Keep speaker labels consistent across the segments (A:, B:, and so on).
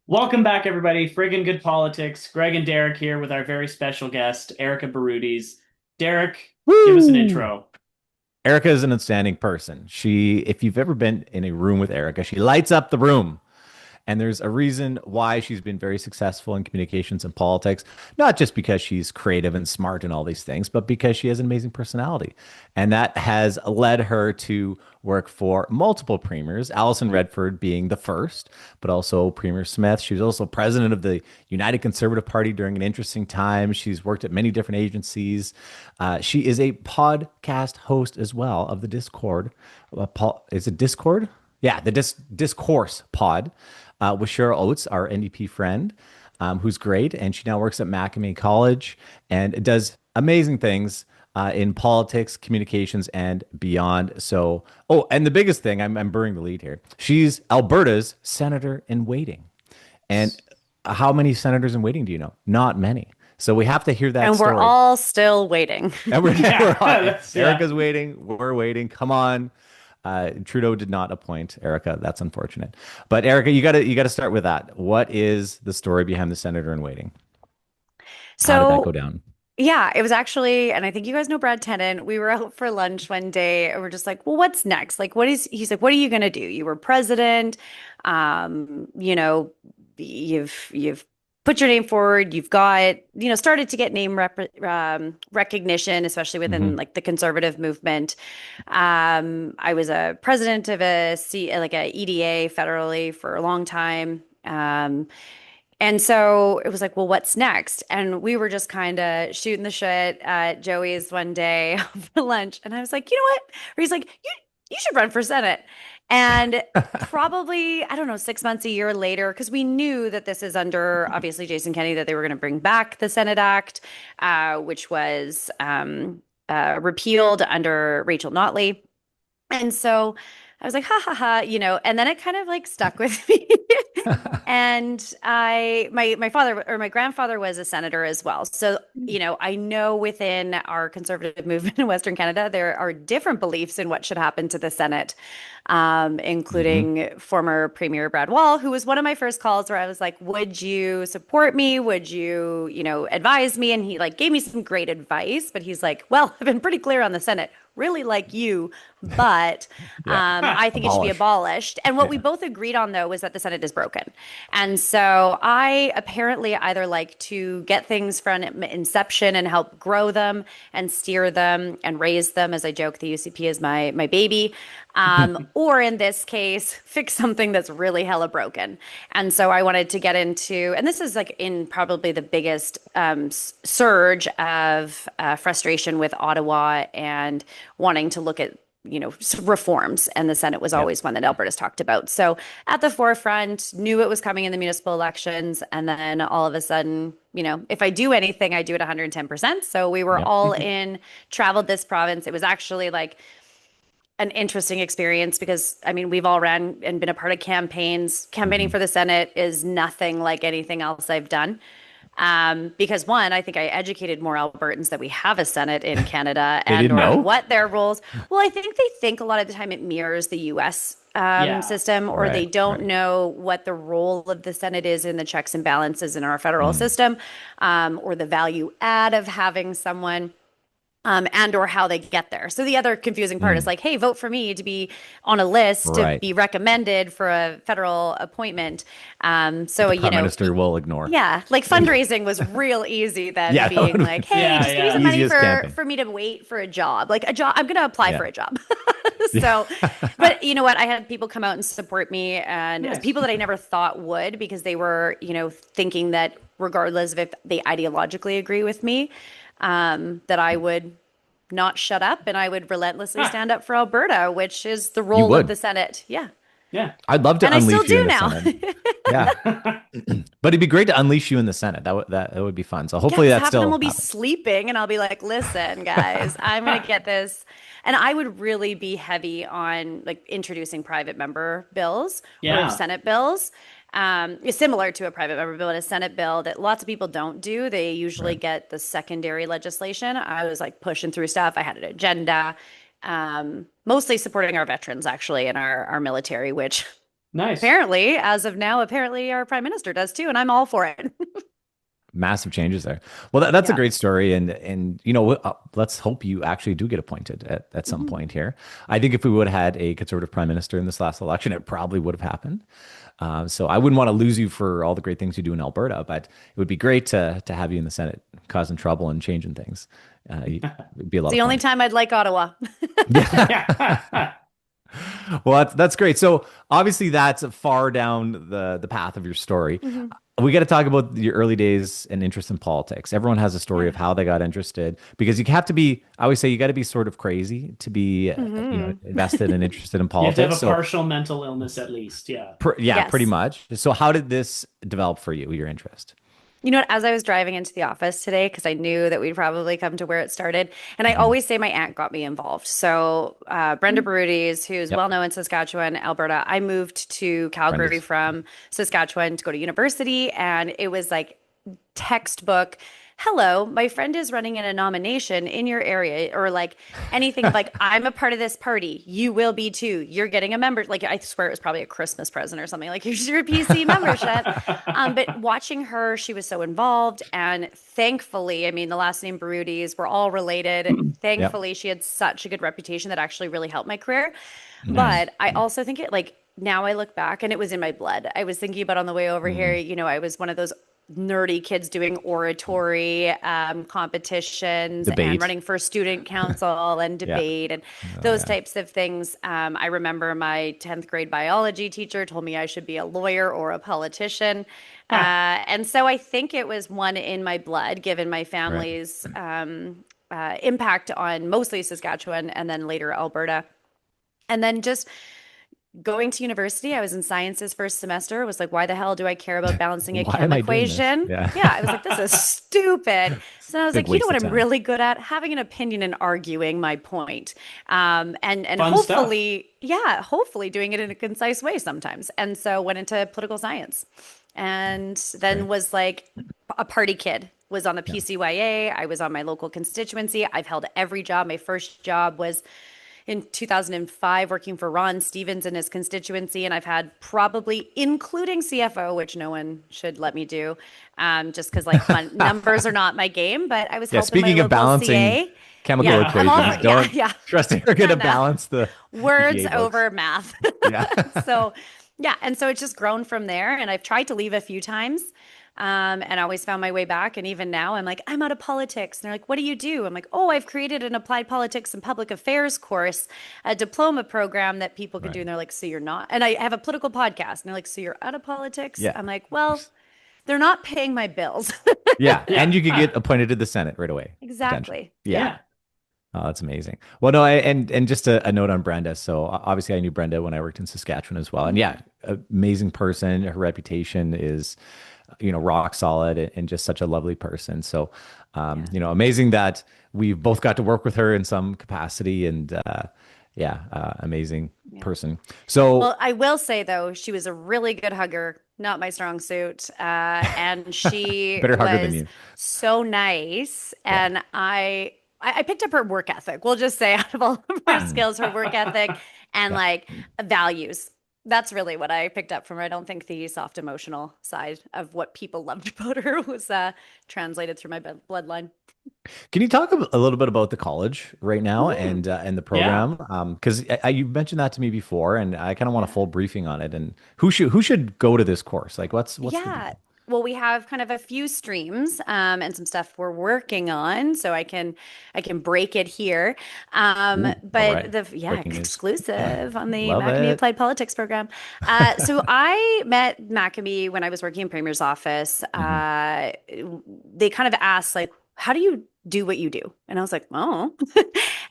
A: Welcome back, everybody. Friggen Good Politics. Greg and Derek here with our very special guest, Erika Barootes. Derek, give us an
B: Woo!
A: intro.
B: Erica is an outstanding person. If you've ever been in a room with Erica, she lights up the room. And there's a reason why she's been very successful in communications and politics, not just because she's creative and smart and all these things, but because she has an amazing personality. And that has led her to work for multiple premiers, Alison Redford being the first, but also Premier Smith. She was also president of the United Conservative Party during an interesting time. She's worked at many different agencies. She is a podcast host as well of the Discord. Is it Discord? Yeah, the Discourse pod with Cheryl Oates, our NDP friend, who's great. And she now works at Macamee College and does amazing things in politics, communications, and beyond. So, oh, and the biggest thing, I'm burying the lead here. She's Alberta's senator in waiting. And how many senators in waiting do you know? Not many. So we have to hear that
C: And we're
B: story.
C: all still waiting.
B: And we're,
A: Yeah,
B: we're on.
A: yeah.
B: Erica's waiting. We're waiting. Come on. Trudeau did not appoint Erica. That's unfortunate. But Erica, you gotta start with that. What is the story behind the senator in waiting? How did that go
C: So,
B: down?
C: yeah, it was actually, and I think you guys know Brad Tennant. We were out for lunch one day and we're just like, well, what's next? Like, he's like, what are you going to do? You were president. You know, you've put your name forward. You've got, started to get recognition, especially within
B: Hmm.
C: like the conservative movement. I was a president of like a EDA federally for a long time. And so it was like, well, what's next? And we were just kind of shooting the shit at Joey's one day for lunch. And I was like, you know what? Or he's like, you should run for Senate. And probably, I don't know, 6 months, a year later, because we knew that this is under obviously Jason Kenney, that they were going to bring back the Senate Act, which was repealed under Rachel Notley. And so I was like, ha ha ha, and then it kind of like stuck with me. And my father or my grandfather was a senator as well. So, I know within our conservative movement in Western Canada, there are different beliefs in what should happen to the Senate,
B: Hmm.
C: including former Premier Brad Wall, who was one of my first calls where I was like, would you support me? Would you, advise me? And he like gave me some great advice, but he's like, well, I've been pretty clear on the Senate, really like you, but
B: Yeah.
C: I think it should be
B: Abolish.
C: abolished. And what we
B: Yeah.
C: both agreed on, though, was that the Senate is broken. And so I apparently either like to get things from inception and help grow them and steer them and raise them. As I joke, the UCP is my baby. Or in this case, fix something that's really hella broken. And so I wanted to get into, and this is like in probably the biggest surge of frustration with Ottawa and wanting to look at reforms, and the Senate was
B: Yeah.
C: always one that Alberta's talked about. So at the forefront, knew it was coming in the municipal elections, and then all of a sudden, if I do anything, I do it 110%. So we were
B: Yeah.
C: all in, traveled this province. It was actually like an interesting experience because I mean, we've all ran and been a part of campaigns. Campaigning
B: Hmm.
C: for the Senate is nothing like anything else I've done. Because one, I think I educated more Albertans that we have a Senate in Canada
B: They
C: and
B: didn't
C: or
B: know?
C: what their roles. Well, I think they think a lot of the time it mirrors the U.S.
A: Yeah.
C: System, or they
B: Right.
C: don't
B: Right.
C: know what the role of the Senate is in the checks and balances in our federal
B: Mm.
C: system, or the value add of having someone and or how they get there. So the other confusing part is
B: Mm.
C: like, hey, vote for me to be on a list to
B: Right.
C: be recommended for a federal appointment.
B: That
C: So
B: the prime minister will ignore.
C: yeah, like fundraising was real easy then,
B: Yeah. That
C: being
B: would have
C: like,
B: been
C: hey,
A: Yeah,
C: just give me some
A: yeah.
C: money
B: easiest
C: for
B: camping.
C: me to wait for a job. Like a job, I'm gonna apply
B: Yeah.
C: for a job.
B: Yeah.
C: So, but you know what? I had people come out and support me, and it was
A: Nice.
C: people that I never thought would, because they were, thinking that regardless of if they ideologically agree with me, that I would not shut up and I would relentlessly
A: Ah,
C: stand up for Alberta, which is the
B: You
C: role of
B: would.
C: the Senate. Yeah.
A: yeah.
B: I'd love to
C: And I still
B: unleash you
C: do
B: in the
C: now.
B: Senate. Yeah. But it'd be great to unleash you in the Senate. That would be fun. So
C: Yeah,
B: hopefully
C: because
B: that
C: half of them
B: still
C: will be
B: happens.
C: sleeping, and I'll be like, listen, guys, I'm going to get this. And I would really be heavy on like introducing private member bills or
A: Yeah.
C: Senate bills. It's similar to a private member bill and a Senate bill that lots of people don't do. They usually
B: Right.
C: get the secondary legislation. I was like pushing through stuff. I had an agenda, mostly supporting our veterans actually and our military, which
A: Nice.
C: Apparently, as of now, apparently our prime minister does too, and I'm all for it.
B: Massive changes there. Well, that's a
C: Yeah.
B: great story, and let's hope you actually do get appointed at some
C: Mhm.
B: point here. I think if we would have had a conservative prime minister in this last election, it probably would have happened. So I wouldn't want to lose you for all the great things you do in Alberta, but it would be great to have you in the Senate, causing trouble and changing things. It'd be a lot
C: It's
B: of
C: the only
B: fun.
C: time I'd like Ottawa.
B: Yeah.
A: Yeah.
B: Well, that's great. So obviously that's far down the path of your story.
C: Mhm.
B: We got to talk about your early days and interest in politics. Everyone has a story
C: Yeah.
B: of how they got interested because you have to be, I always say you got to be sort of crazy to be,
C: Mhm.
B: invested and interested in
A: You have to have
B: politics.
A: a
B: So
A: partial mental illness at least. Yeah.
B: yeah, pretty
C: Yes.
B: much. So how did this develop for you, your interest?
C: You know what? As I was driving into the office today, because I knew that we'd probably come to where it started, and I
B: Mhm.
C: always say my aunt got me involved. So Brenda Barootes, who's
B: Yep.
C: well known in Saskatchewan, Alberta, I moved to Calgary
B: Brenda's.
C: from Saskatchewan to go to university, and it was like textbook. Hello, my friend is running in a nomination in your area, or like anything of like, I'm a part of this party. You will be too. You're getting a member. Like, I swear it was probably a Christmas present or something. Like, here's your PC membership. But watching her, she was so involved. And thankfully, I mean, the last name Barootes, we're all related.
B: Yep.
C: Thankfully, she had such a good reputation that actually really helped my career.
B: Nice.
C: But I also think it like, now I look back and it was in my blood. I was thinking about on the way over here,
B: Mm.
C: you know, I was one of those nerdy kids doing oratory competitions and
B: Debate.
C: running for student council and
B: Yeah.
C: debate and
B: Oh
C: those
B: yeah.
C: types of things. I remember my 10th grade biology teacher told me I should be a lawyer or a politician. And so I think it was one in my blood, given my
B: Right.
C: family's impact on mostly Saskatchewan and then later Alberta. And then just going to university, I was in sciences first semester. Was like, why the hell do I care about balancing a
B: Why
C: chem
B: am I doing this?
C: equation?
B: Yeah.
C: Yeah, I was like, this is stupid. So I was
B: Big
C: like, you know
B: waste
C: what
B: of
C: I'm
B: time.
C: really good at? Having an opinion and arguing my point. And
A: Fun stuff.
C: hopefully, yeah, hopefully doing it in a concise way sometimes. And so went into political science and then
B: Great.
C: was like a party kid. Was on the
B: Yeah.
C: PCYA. I was on my local constituency. I've held every job. My first job was in 2005 working for Ron Stevens in his constituency. And I've had probably, including CFO, which no one should let me do, just because like numbers are not my game, but I was
B: Yeah.
C: helping my
B: Speaking of
C: local
B: balancing
C: CA.
B: chemical
C: Yeah, I'm all
B: equations,
C: for, yeah,
B: don't
C: yeah.
B: trust Erica
C: No,
B: to
C: no.
B: balance the
C: Words
B: EA books.
C: over math.
B: Yeah.
C: So, yeah. And so it's just grown from there. And I've tried to leave a few times and I always found my way back. And even now, I'm like, I'm out of politics. And they're like, what do you do? I'm like, oh, I've created an applied politics and public affairs course, a diploma program that people can do.
B: Right.
C: And they're like, so you're not. And I have a political podcast. And they're like, so you're out of politics?
B: Yeah.
C: I'm like, well, they're not paying my bills.
B: Yeah.
A: Yeah.
B: And you could get appointed to the Senate right away, potentially.
C: Exactly.
B: Yeah.
A: Yeah.
B: Oh, that's amazing. Well, no, and just a note on Brenda. So obviously, I knew Brenda when I worked in Saskatchewan as well, and yeah, amazing person. Her reputation is, rock solid, and just such a lovely person. So,
C: Yeah.
B: amazing that we've both got to work with her in some capacity, and yeah, amazing
C: Yeah.
B: person. So
C: Well, I will say though, she was a really good hugger, not my strong suit. And she
B: better hugger than
C: was
B: you.
C: so nice.
B: Yeah.
C: And I picked up her work ethic. We'll just say out of all of her
B: Mm.
C: skills, her work ethic and
B: Yeah.
C: like values. That's really what I picked up from her. I don't think the soft emotional side of what people loved about her was translated through my bloodline.
B: Can you talk a little bit about the college right now
C: Mhm.
B: and the
A: Yeah.
B: program? Because you mentioned that to me before, and I kind of want a
C: Yeah.
B: full briefing on it. And who should go to this course? Like, what's the
C: Yeah.
B: deal?
C: Well, we have kind of a few streams and some stuff we're working on, so I can break it here.
B: Ooh, all
C: But
B: right.
C: the yeah,
B: Breaking news.
C: exclusive on the
B: Love
C: Macamee
B: it.
C: Applied Politics program. So I met Macamee when I was working in Premier's office.
B: Mhm.
C: They kind of asked like, "How do you do what you do?" And I was like, "Oh."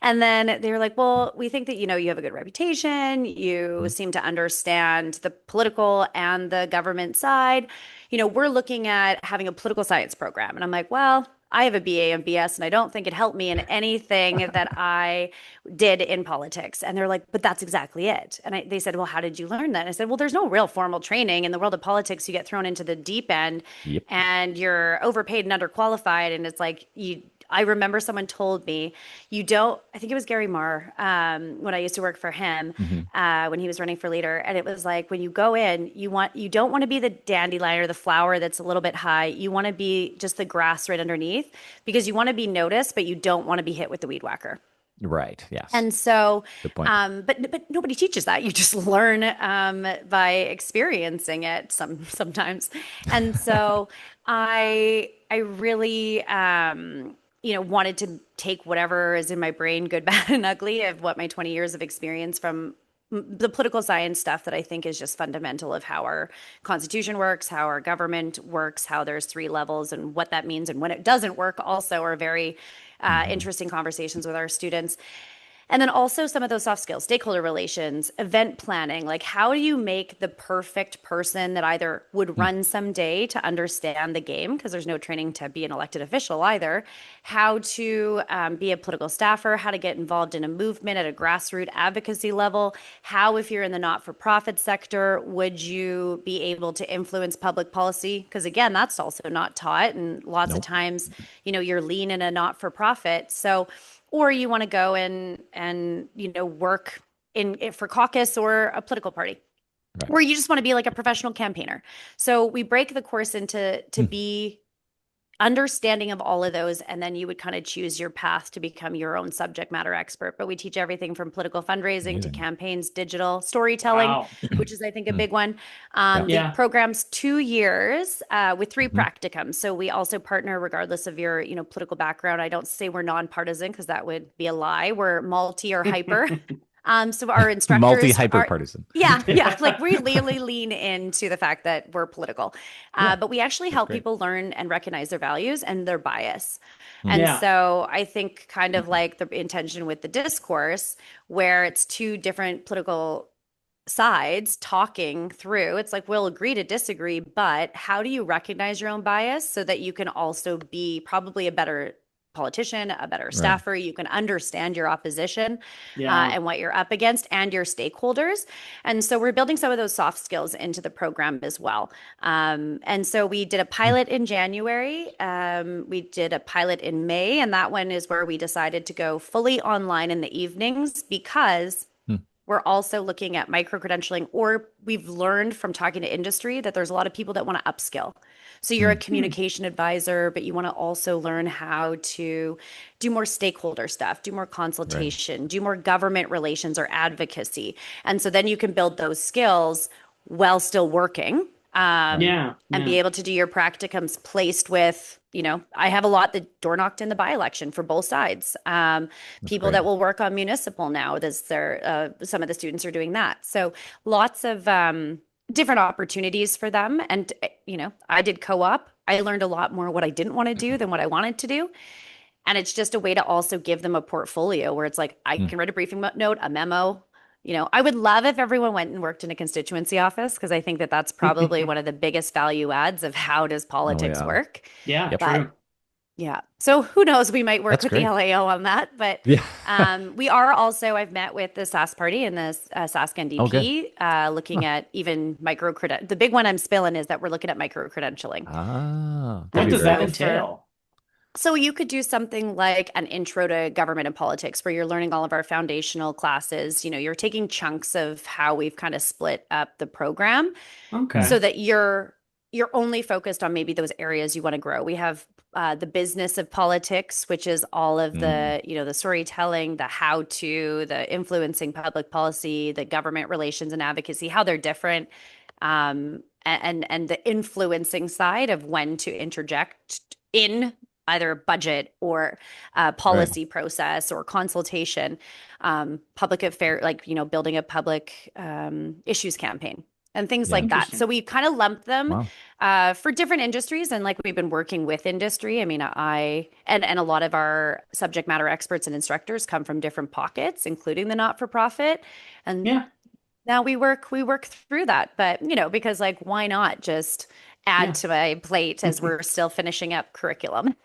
C: And then they were like, well, we think that, you have a good reputation. You
B: Mhm.
C: seem to understand the political and the government side. We're looking at having a political science program. And I'm like, well, I have a BA and BS, and I don't think it helped me in anything that I did in politics. And they're like, but that's exactly it. And they said, well, how did you learn that? And I said, well, there's no real formal training in the world of politics. You get thrown into the deep end
B: Yep.
C: and you're overpaid and underqualified. And it's like, I remember someone told me, you don't, I think it was Gary Marr, when I used to work for him,
B: Hmm.
C: when he was running for leader. And it was like, when you go in, you don't want to be the dandelion or the flower that's a little bit high. You want to be just the grass right underneath because you want to be noticed, but you don't want to be hit with the weed whacker.
B: Right. Yes.
C: And so,
B: Good point.
C: but nobody teaches that. You just learn by experiencing it sometimes. And so, I really wanted to take whatever is in my brain, good, bad, and ugly, of what my 20 years of experience from the political science stuff that I think is just fundamental of how our constitution works, how our government works, how there's three levels, and what that means, and when it doesn't work. Also, are very
B: Hmm.
C: interesting conversations with our students. And then also some of those soft skills, stakeholder relations, event planning. Like, how do you make the perfect person that either would run someday to understand the game? Because there's no training to be an elected official either. How to be a political staffer, how to get involved in a movement at a grassroots advocacy level. How, if you're in the not for profit sector, would you be able to influence public policy? Because again, that's also not taught. And lots of
B: Nope.
C: times, you're lean in a not for profit. So, or you want to go and work in for caucus or a political party,
B: Right.
C: or you just want to be like a professional campaigner. So we break the course into to
B: Hmm.
C: be understanding of all of those, and then you would kind of choose your path to become your own subject matter expert. But we teach everything from political fundraising to
B: Amazing.
C: campaigns, digital storytelling,
A: Wow.
C: which is, I think, a
B: Hmm.
C: big one.
B: Yeah.
C: The
A: Yeah.
C: program's 2 years with three
B: Hmm.
C: practicums. So we also partner regardless of your political background. I don't say we're nonpartisan because that would be a lie. We're multi or hyper. So our
B: Multi
C: instructors
B: hyper
C: are,
B: partisan.
C: yeah, yeah, like we really lean into the fact that we're political.
B: Yeah.
C: But we actually
B: That's
C: help
B: great.
C: people learn and recognize their values and their bias.
B: Hmm.
C: And
A: Yeah.
C: so I think kind of like the intention with the discourse, where it's two different political sides talking through, it's like we'll agree to disagree, but how do you recognize your own bias so that you can also be probably a better politician, a better
B: Right.
C: staffer? You can understand your opposition
A: Yeah.
C: and what you're up against and your stakeholders. And so we're building some of those soft skills into the program as well. And so we did a
B: Hmm.
C: pilot in January. We did a pilot in May, and that one is where we decided to go fully online in the evenings because
B: Hmm.
C: we're also looking at micro credentialing, or we've learned from talking to industry that there's a lot of people that want to upskill. So you're a
B: Hmm.
A: Hmm.
C: communication advisor, but you want to also learn how to do more stakeholder stuff, do more
B: Right.
C: consultation, do more government relations or advocacy. And so then you can build those skills while still working,
B: Right.
A: Yeah.
C: and
A: Yeah.
C: be able to do your practicums placed with, I have a lot that door knocked in the by-election for both sides.
B: That's
C: People
B: great.
C: that will work on municipal now, some of the students are doing that. So lots of different opportunities for them. And, I did co-op. I learned a lot more what I didn't want to do than what I wanted to do. And it's just a way to also give them a portfolio where it's like, I
B: Hmm.
C: can write a briefing note, a memo. I would love if everyone went and worked in a constituency office because I think that that's probably one of the biggest value adds of how does
B: Oh
C: politics
B: yeah.
C: work.
A: Yeah.
B: Yep.
C: But
A: True.
C: yeah, so who knows? We might work
B: That's
C: with the
B: great.
C: LAO on that. But
B: Yeah.
C: we are also, I've met with the SAS party and the Sask
B: Oh, good.
C: NDP looking
B: Huh.
C: at even micro credit. The big one I'm spilling is that we're looking at micro credentialing.
B: Ah, that'd
A: What
B: be
A: does
B: very
A: that
C: So
B: cool.
A: entail?
C: so you could do something like an intro to government and politics where you're learning all of our foundational classes. You're taking chunks of how we've kind of split up the program
B: Hmm.
A: Okay.
C: so that you're only focused on maybe those areas you want to grow. We have the business of politics, which is all of
B: Mm.
C: the storytelling, the how to, the influencing public policy, the government relations and advocacy, how they're different, and the influencing side of when to interject in either budget or
B: Right.
C: policy process or consultation, public affair, like building a public issues campaign and things
B: Yeah.
C: like that. So
A: Interesting.
C: we kind of lumped them
B: Wow.
C: for different industries, and like we've been working with industry. I mean, and a lot of our subject matter experts and instructors come from different pockets, including the not for profit, and
A: Yeah.
C: now we work through that. But because like why not just add to my plate as we're still finishing up curriculum.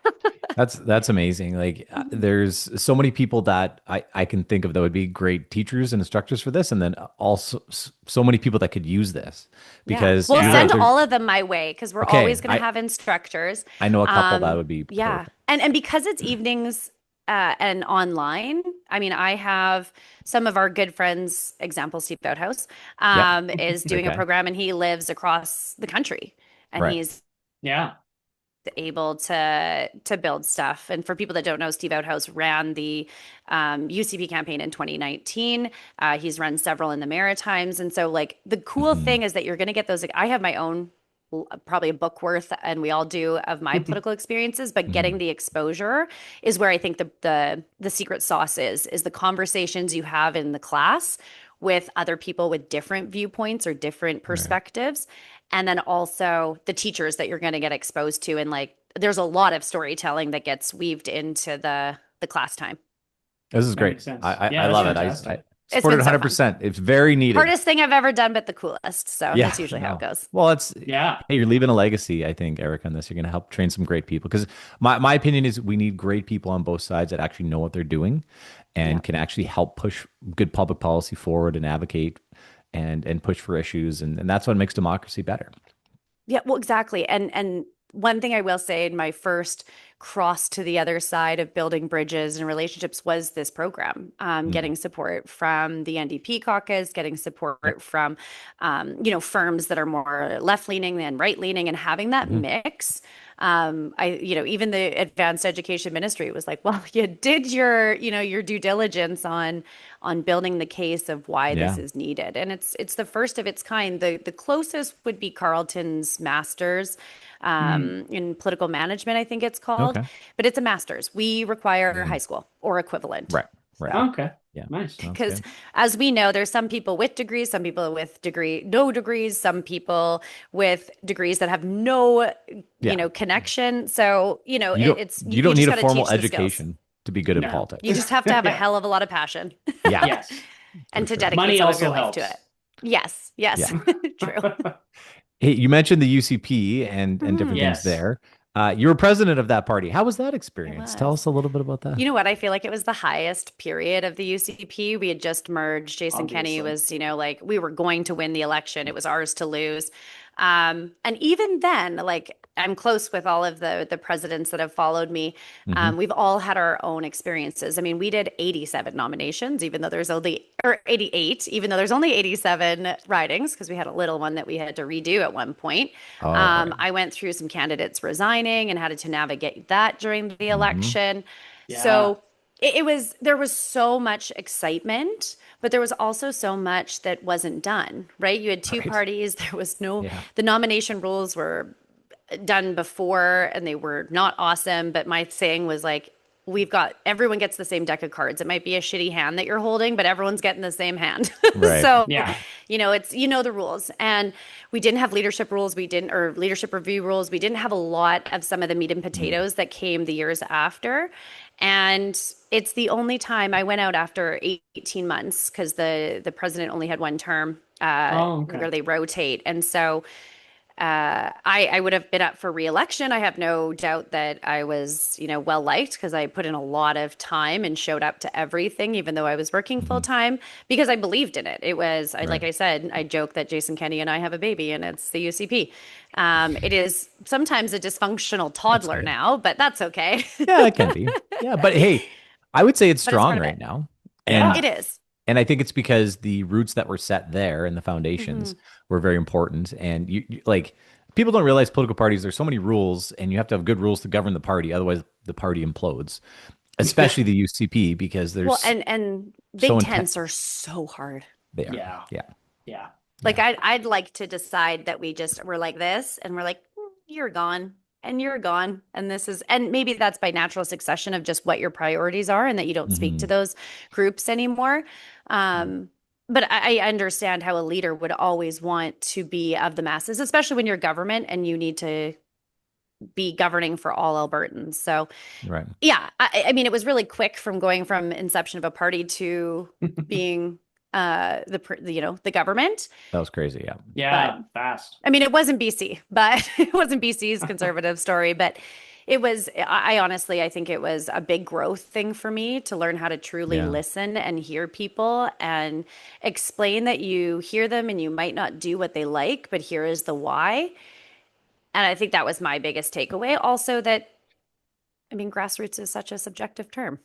B: That's amazing. Like there's so many people that I can think of that would be great teachers and instructors for this, and then also so many people that could use this
C: Yeah.
B: because
C: We'll
B: you're
C: send
B: right,
C: all of them my way because we're
B: okay,
C: always going to have instructors.
B: I know a couple that would be
C: Yeah.
B: perfect.
C: And because it's evenings and online, I mean, I have some of our good friends, example, Steve Bouthouse,
B: Yep.
C: is
B: Great
C: doing a
B: guy.
C: program and he lives across the country and
B: Right.
C: he's
A: Yeah.
C: able to build stuff. And for people that don't know, Steve Outhouse ran the UCP campaign in 2019. He's run several in the Maritimes. And so like the cool
B: Mhm.
C: thing is that you're going to get those. I have my own probably a book worth, and we all do, of my political experiences, but getting
B: Mhm.
C: the exposure is where I think the secret sauce is the conversations you have in the class with other people with different viewpoints or different
B: Right.
C: perspectives, and then also the teachers that you're going to get exposed to. And like there's a lot of storytelling that gets weaved into the class time.
B: This is
A: That
B: great.
A: makes sense.
B: I
A: Yeah, that's
B: love it. I
A: fantastic.
C: It's
B: support it
C: been so fun.
B: 100%. It's very needed.
C: Hardest thing I've ever done, but the coolest. So
B: Yeah,
C: that's usually how it
B: no.
C: goes.
B: Well, it's
A: Yeah.
B: hey, you're leaving a legacy, I think, Eric, on this. You're going to help train some great people because my opinion is we need great people on both sides that actually know what they're doing
C: Yeah.
B: and can actually help push good public policy forward and advocate and push for issues and that's what makes democracy better.
C: Yeah, well, exactly. And one thing I will say in my first cross to the other side of building bridges and relationships was this program,
B: Mhm.
C: getting support from the NDP caucus, getting
B: Yep.
C: support from, firms that are more left leaning than right leaning, and having that
B: Mhm.
C: mix. Even the advanced education ministry was like, well, you did your due diligence on building the case of why this
B: Yeah.
C: is needed. And it's the first of its kind. The closest would be Carleton's master's
A: Mm.
C: in political management, I think it's called,
B: Okay.
C: but it's a master's. We require high
B: Mhm.
C: school or equivalent.
B: Right. Right.
C: So,
A: Okay.
B: Yeah.
A: Nice.
B: Sounds
C: because
B: good.
C: as we know, there's some people with degrees, some people with no degrees, some people with degrees that have no,
B: Yeah.
C: connection. So,
B: You
C: you
B: don't
C: just
B: need a
C: got to
B: formal
C: teach the skills.
B: education to be good at
A: No.
C: You
B: politics.
C: just have to have a
A: Yeah.
C: hell of a lot of passion
B: Yeah,
A: Yes.
B: for
C: and to
B: sure.
C: dedicate
A: Money
C: some of your
A: also
C: life to it.
A: helps.
C: Yes, yes,
B: Yeah.
C: true.
B: Hey, you mentioned the UCP and different
C: Mhm.
B: things
A: Yes.
B: there. You were president of that party. How was that
C: It
B: experience? Tell us
C: was.
B: a little bit about that.
C: You know what? I feel like it was the highest period of the UCP. We had just merged. Jason Kenney
A: Obviously.
C: was, like we were going to win the election. It was ours to lose. And even then, like I'm close with all of the presidents that have followed me.
B: Hmm.
C: We've all had our own experiences. I mean, we did 87 nominations, even though there's only or 88, even though there's only 87 ridings, because we had a little one that we had to redo at one point.
B: Oh, right.
C: I went through some candidates resigning and had to navigate that during the
B: Hmm.
C: election.
A: Yeah.
C: So there was so much excitement, but there was also so much that wasn't done, right? You had two
B: Right.
C: parties. There was no,
B: Yeah.
C: the nomination rules were done before and they were not awesome. But my saying was like, everyone gets the same deck of cards. It might be a shitty hand that you're holding, but everyone's getting the same hand.
B: Right.
C: So,
A: Yeah.
C: the rules. And we didn't have leadership rules. Or leadership review rules. We didn't have a lot of some of the meat and
B: Mm.
C: potatoes that came the years after. And it's the only time I went out after 18 months because the president only had one term
A: Oh, okay.
C: where they rotate. And so I would have been up for reelection. I have no doubt that I was, well liked because I put in a lot of time and showed up to everything, even though I was working full
B: Mhm.
C: time because I believed in it.
B: Right.
C: Like I said, I joke that Jason Kenney and I have a baby and it's the UCP. It is sometimes a dysfunctional
B: That's
C: toddler
B: good.
C: now, but that's okay.
B: Yeah, it can be. Yeah, but hey, I would say it's
C: But it's part
B: strong
C: of
B: right
C: it.
B: now. And
C: It
A: Yeah.
C: is.
B: and I think it's because the roots that were set there and the
C: Mhm.
B: foundations were very important. And like people don't realize political parties, there's so many rules, and you have to have good rules to govern the party. Otherwise, the party implodes, especially the UCP, because
C: Well,
B: there's
C: and
B: so
C: Big
B: intense.
C: Tents are so hard.
B: They are.
A: Yeah.
B: Yeah.
A: Yeah.
C: Like
B: Yeah.
C: I'd like to decide that we're like this and we're like, you're gone and you're gone. And maybe that's by natural succession of just what your priorities are and that you don't speak to
B: Hmm.
C: those groups anymore. Um, but I understand how a leader would always want to be of the masses, especially when you're government and you need to be governing for all Albertans. So
B: Right.
C: yeah, I mean, it was really quick from going from inception of a party to being the government.
B: That was crazy. Yeah.
A: Yeah, fast.
C: I mean, it wasn't BC, but it wasn't BC's conservative story, but it was, I think it was a big growth thing for me to learn how to truly
B: Yeah.
C: listen and hear people and explain that you hear them and you might not do what they like, but here is the why. And I think that was my biggest takeaway. Also, that, I mean, grassroots is such a subjective term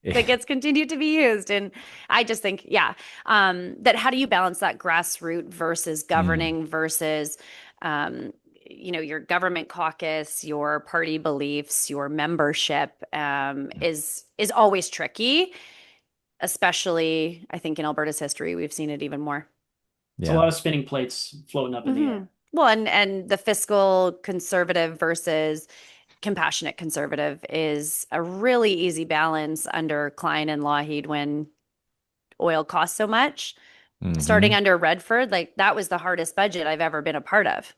C: that gets continued to be used. And I just think, that how do you balance that grassroots versus governing versus, your government caucus, your party beliefs, your membership, is always tricky, especially I think in Alberta's history, we've seen it even more.
A: It's a lot of spinning plates floating up in the air.
C: Well, and the fiscal conservative versus compassionate conservative is a really easy balance under Klein and Lougheed when oil costs so much. Starting under Redford, like that was the hardest budget I've ever been a part of,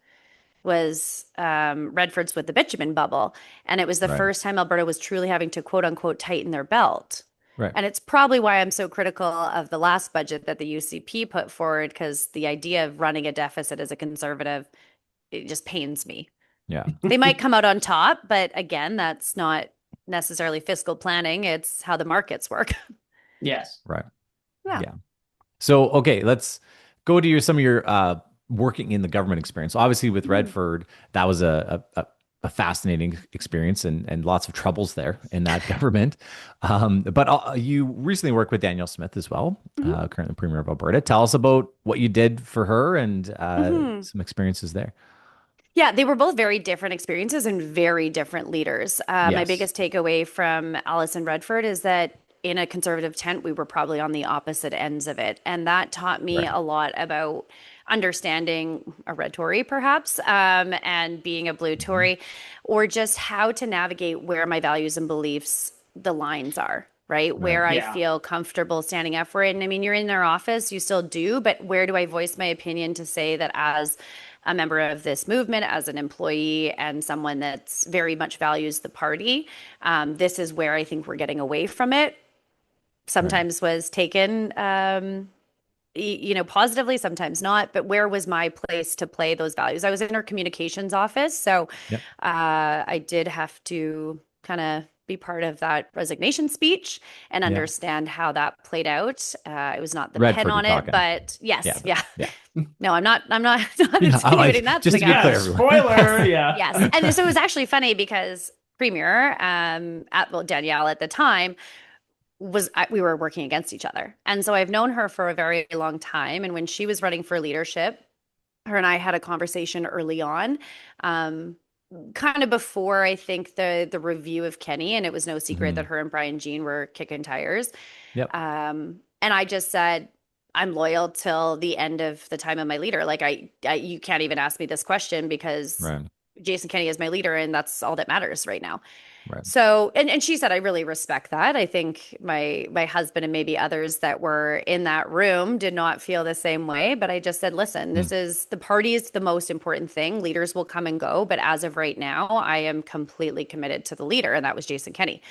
C: was Redford's with the bitumen bubble. And it was the first time Alberta was truly having to quote unquote tighten their belt.
B: Right.
C: And it's probably why I'm so critical of the last budget that the UCP put forward, because the idea of running a deficit as a conservative, it just pains me.
B: Yeah.
C: They might come out on top, but again, that's not necessarily fiscal planning. It's how the markets work.
A: Yes.
B: Right.
C: Yeah.
B: So, okay, let's go to some of your working in the government experience. Obviously, with Redford, that was a fascinating experience and lots of troubles there in that government. But you recently worked with Danielle Smith as well, currently Premier of Alberta. Tell us about what you did for her and some experiences there.
C: Yeah, they were both very different experiences and very different leaders. My biggest takeaway from Alison Redford is that in a conservative tent, we were probably on the opposite ends of it. And that taught me a lot about understanding a red Tory, perhaps, and being a blue Tory, or just how to navigate where my values and beliefs, the lines are, right? Where I feel comfortable standing up for it. And I mean, you're in their office, you still do, but where do I voice my opinion to say that as a member of this movement, as an employee, and someone that's very much values the party, this is where I think we're getting away from it. Sometimes was taken, positively, sometimes not. But where was my place to play those values? I was in her communications office, so I did have to kind of be part of that resignation speech and understand how that played out. It was not the
B: Redford
C: pen on it, but yes, No, I'm not insinuating that.
B: Just to be clear,
A: spoiler,
C: Yes, and so it was actually funny because Premier, Danielle at the time, we were working against each other. And so I've known her for a very long time. And when she was running for leadership, her and I had a conversation early on, kind of before, I think, the review of Kenny. And it was no secret that her and Brian Jean were kicking tires. And I just said, I'm loyal till the end of the time of my leader. Like you can't even ask me this question because Jason Kenney is my leader and that's all that matters right now. Right. So, and she said, I really respect that. I think my husband and maybe others that were in that room did not feel the same way. But I just said, listen, this is the party is the most important thing. Leaders will come and go. But as of right now, I am completely committed to the leader. And that was Jason Kenney.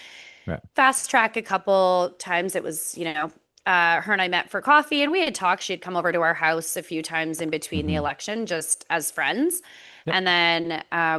C: Right. Fast track a couple times. It was, her and I met for coffee and we had talked. She had come over to our house a few times in between the election, just as friends. And then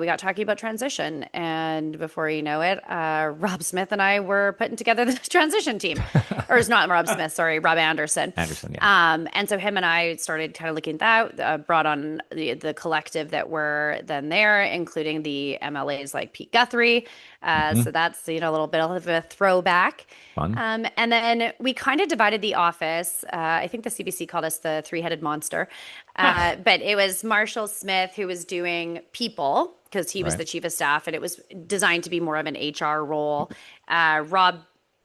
C: we got talking about transition. And before you know it, Rob Smith and I were putting together the transition team. Or it's not Rob Smith, sorry, Rob Anderson. And so him and I started kind of looking at that, brought on the collective that were then there, including the MLAs like Pete Guthrie. So that's, a little bit of a throwback. Fun. And then we kind of divided the office. I think the CBC called us the three-headed monster. But it was Marshall Smith who was doing people because he was the chief of staff and it was designed to be more of an HR role. Rob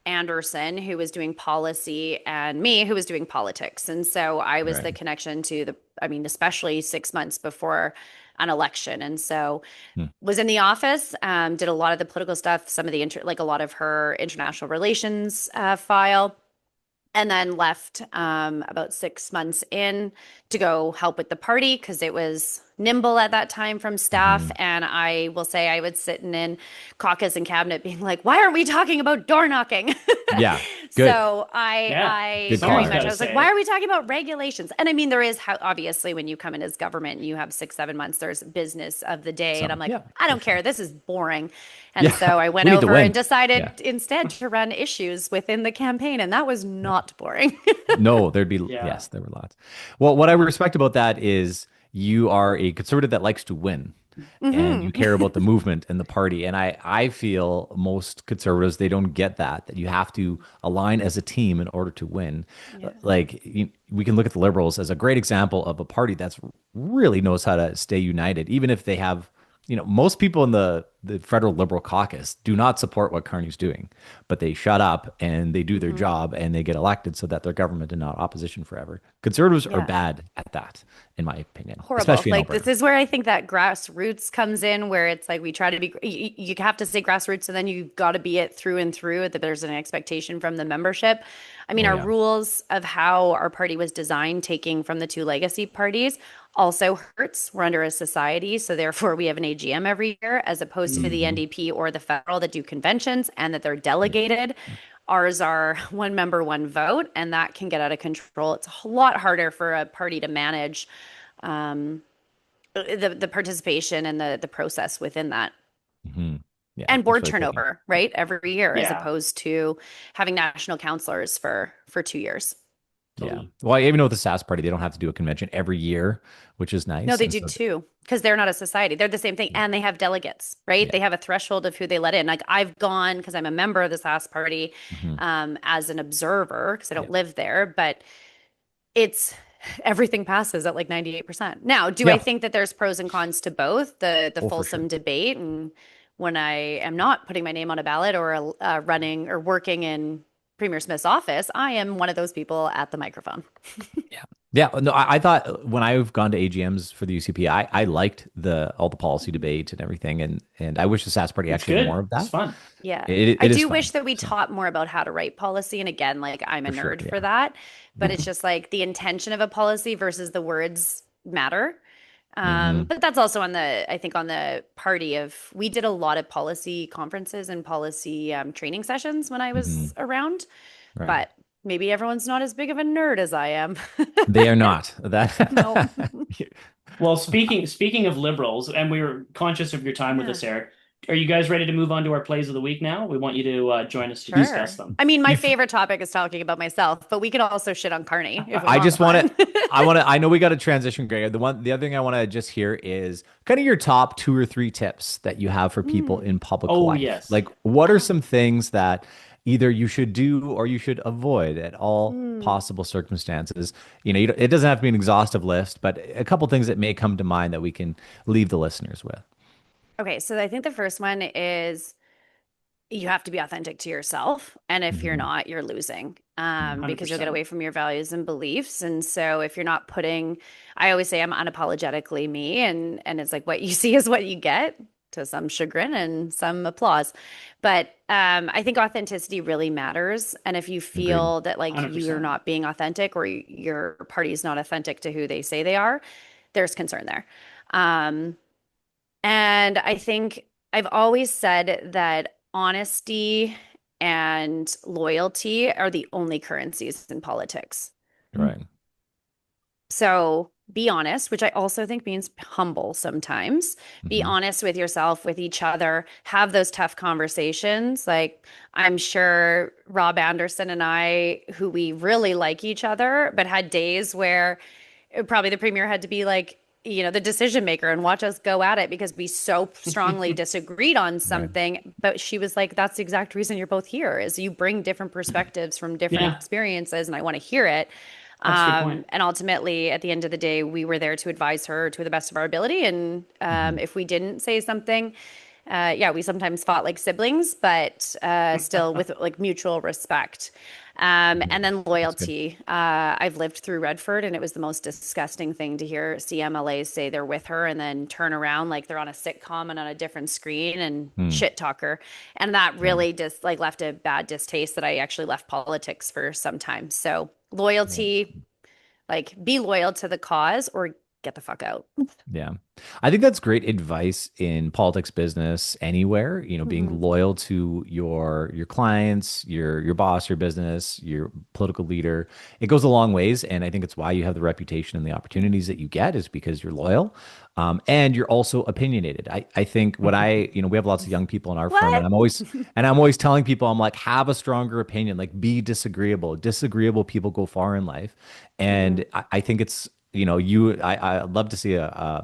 C: Anderson, who was doing policy, and me, who was doing politics. And so I was the connection to especially 6 months before an election. And so was in the office, did a lot of the political stuff, some of the a lot of her international relations file. And then left about 6 months in to go help with the party because it was nimble at that time from staff. And I will say I would sit in caucus and cabinet being like, why aren't we talking about door knocking?
B: Yeah, good,
C: So
A: Yeah,
B: good
C: very
A: someone's
B: caller.
C: much,
A: got
C: I
A: to
C: was like,
A: say
C: why
A: it.
C: are we talking about regulations? And I mean, there is how obviously when you come in as government and you have 6, 7 months, there's business of the day. And I'm
B: Some,
C: like,
B: yeah,
C: I
B: for
C: don't
B: sure.
C: care. This is boring. And
B: Yeah,
C: so I went
B: we need to
C: over and
B: win. Yeah.
C: decided instead to run issues within the campaign. And that was not boring.
B: No, there'd be,
A: Yeah.
B: yes, there were lots. Well, what I respect about that is you are a conservative that likes to win and you
C: Hmm.
B: care about the movement and the party. And I feel most conservatives, they don't get that you have to align as a team in order to win.
C: Yeah.
B: We can look at the Liberals as a great example of a party that's really knows how to stay united, even if they have, most people in the federal Liberal caucus do not support what Carney's doing, but they shut up and they do their
C: Hmm.
B: job and they get elected so that they're government and not opposition forever. Conservatives are
C: Yeah.
B: bad at that, in my opinion,
C: Horrible.
B: especially in
C: Like this
B: Alberta.
C: is where I think that grassroots comes in, where it's like we try to be, you have to say grassroots, and then you got to be it through and through. That there's an expectation from the membership. I mean,
B: Oh
C: our
B: yeah.
C: rules of how our party was designed, taking from the two legacy parties, also hurts. We're under a society, so therefore we have an AGM every year, as opposed to the
B: Hmm.
C: NDP or the federal that do conventions and that they're
B: Yeah.
C: delegated. Ours are one member, one vote, and that can get out of control. It's a lot harder for a party to manage um, the participation and the process within that,
B: Hmm. Yeah,
C: and
B: it's
C: board
B: really tricky.
C: turnover, right, every year, as
A: Yeah.
C: opposed to having national counselors for 2 years.
B: Yeah.
A: Totally.
B: Well, even with the SAS party, they don't have to do a convention every year, which is
C: No,
B: nice.
C: they
B: And
C: do
B: so,
C: too, because they're not a society. They're the same thing, and they have delegates, right?
B: yeah.
C: They have a threshold of who they let in. Like I've gone because I'm a member of the SAS party,
B: Hmm.
C: as an observer because I
B: Yeah.
C: don't live there, but it's everything passes at like 98%. Now, do I
B: Yeah.
C: think that there's pros and cons to both the
B: Oh, for sure.
C: fulsome debate, and when I am not putting my name on a ballot or running or working in Premier Smith's office, I am one of those people at the microphone.
B: Yeah. Yeah. No, I thought when I've gone to AGMs for the UCP, I liked all the policy debate and everything. And I wish the SAS party
A: It's
B: actually had
A: good.
B: more of
A: It's
B: that.
A: fun.
C: Yeah. I
B: It is
C: do
B: fun.
C: wish that we
B: So
C: taught more about how to write policy. And again, like I'm a
B: for sure.
C: nerd for
B: Yeah.
C: that, but it's
B: Hmm.
C: just like the intention of a policy versus the words matter.
B: Hmm.
C: But that's also on I think on the party of, we did a lot of policy conferences and policy training sessions when I
B: Hmm.
C: was around,
B: Right.
C: but maybe everyone's not as big of a nerd as I am.
B: They are not that.
C: No.
A: Well, speaking of liberals, and we were conscious of your time with
C: Yeah.
A: us, Eric. Are you guys ready to move on to our plays of the week now? We want you to join us to discuss
C: Sure.
A: them.
C: I mean, my
B: Bef-
C: favorite topic is talking about myself, but we could also shit on Carney if we
B: I
C: want
B: just want
C: one.
B: to, I know we got to transition, Greg. The other thing I want to just hear is kind of your top 2 or 3 tips that you have for people
C: Mm.
B: in public
A: Oh,
B: life.
A: yes.
B: Like, what are
C: Wow.
B: some things that either you should do or you should avoid at all
C: Mm.
B: possible circumstances? It doesn't have to be an exhaustive list, but a couple things that may come to mind that we can leave the listeners with.
C: Okay, so I think the first one is you have to be authentic to yourself. And if you're
B: Hmm.
C: not, you're losing,
B: Hmm.
C: because you'll get
A: 100%.
C: away from your values and beliefs. And so if you're not putting, I always say I'm unapologetically me, and it's like what you see is what you get, to some chagrin and some applause. But I think authenticity really matters. And if you
B: Agreed.
C: feel that like you're
A: 100%.
C: not being authentic, or your party's not authentic to who they say they are, there's concern there. Um, and I think I've always said that honesty and loyalty are the only currencies in politics.
B: Right.
C: So be honest, which I also think means humble sometimes. Be
B: Hmm.
C: honest with yourself, with each other, have those tough conversations. Like I'm sure Rob Anderson and I, who we really like each other, but had days where probably the premier had to be like, the decision maker and watch us go at it because we so strongly disagreed on
B: Right.
C: something. But she was like, that's the exact reason you're both here, is you bring different perspectives from different
A: Yeah,
C: experiences, and I want to hear it.
A: that's a good point.
C: And ultimately, at the end of the day, we were there to advise her to the best of our ability. And
B: Hmm.
C: if we didn't say something, yeah, we sometimes fought like siblings, but still with like mutual respect.
B: Hmm.
C: And then
B: That's good.
C: loyalty. I've lived through Redford, and it was the most disgusting thing to hear CMLAs say they're with her and then turn around like they're on a sitcom and on a different screen and
B: Hmm.
C: shit talk her. And that
B: Yeah.
C: really just like left a bad distaste that I actually left politics for some time. So
B: Yeah.
C: loyalty, like be loyal to the cause, or get the fuck out.
B: Yeah. I think that's great advice in politics, business, anywhere, being
C: Mhm.
B: loyal to your clients, your boss, your business, your political leader. It goes a long ways. And I think it's why you have the reputation and the opportunities that you get is because you're loyal. And you're also opinionated. I think we have lots of young people in our firm, and
C: What?
B: I'm always telling people, I'm like, have a stronger opinion, like be disagreeable. Disagreeable people go far in life. And
C: Mhm.
B: I think it's, I'd love to see a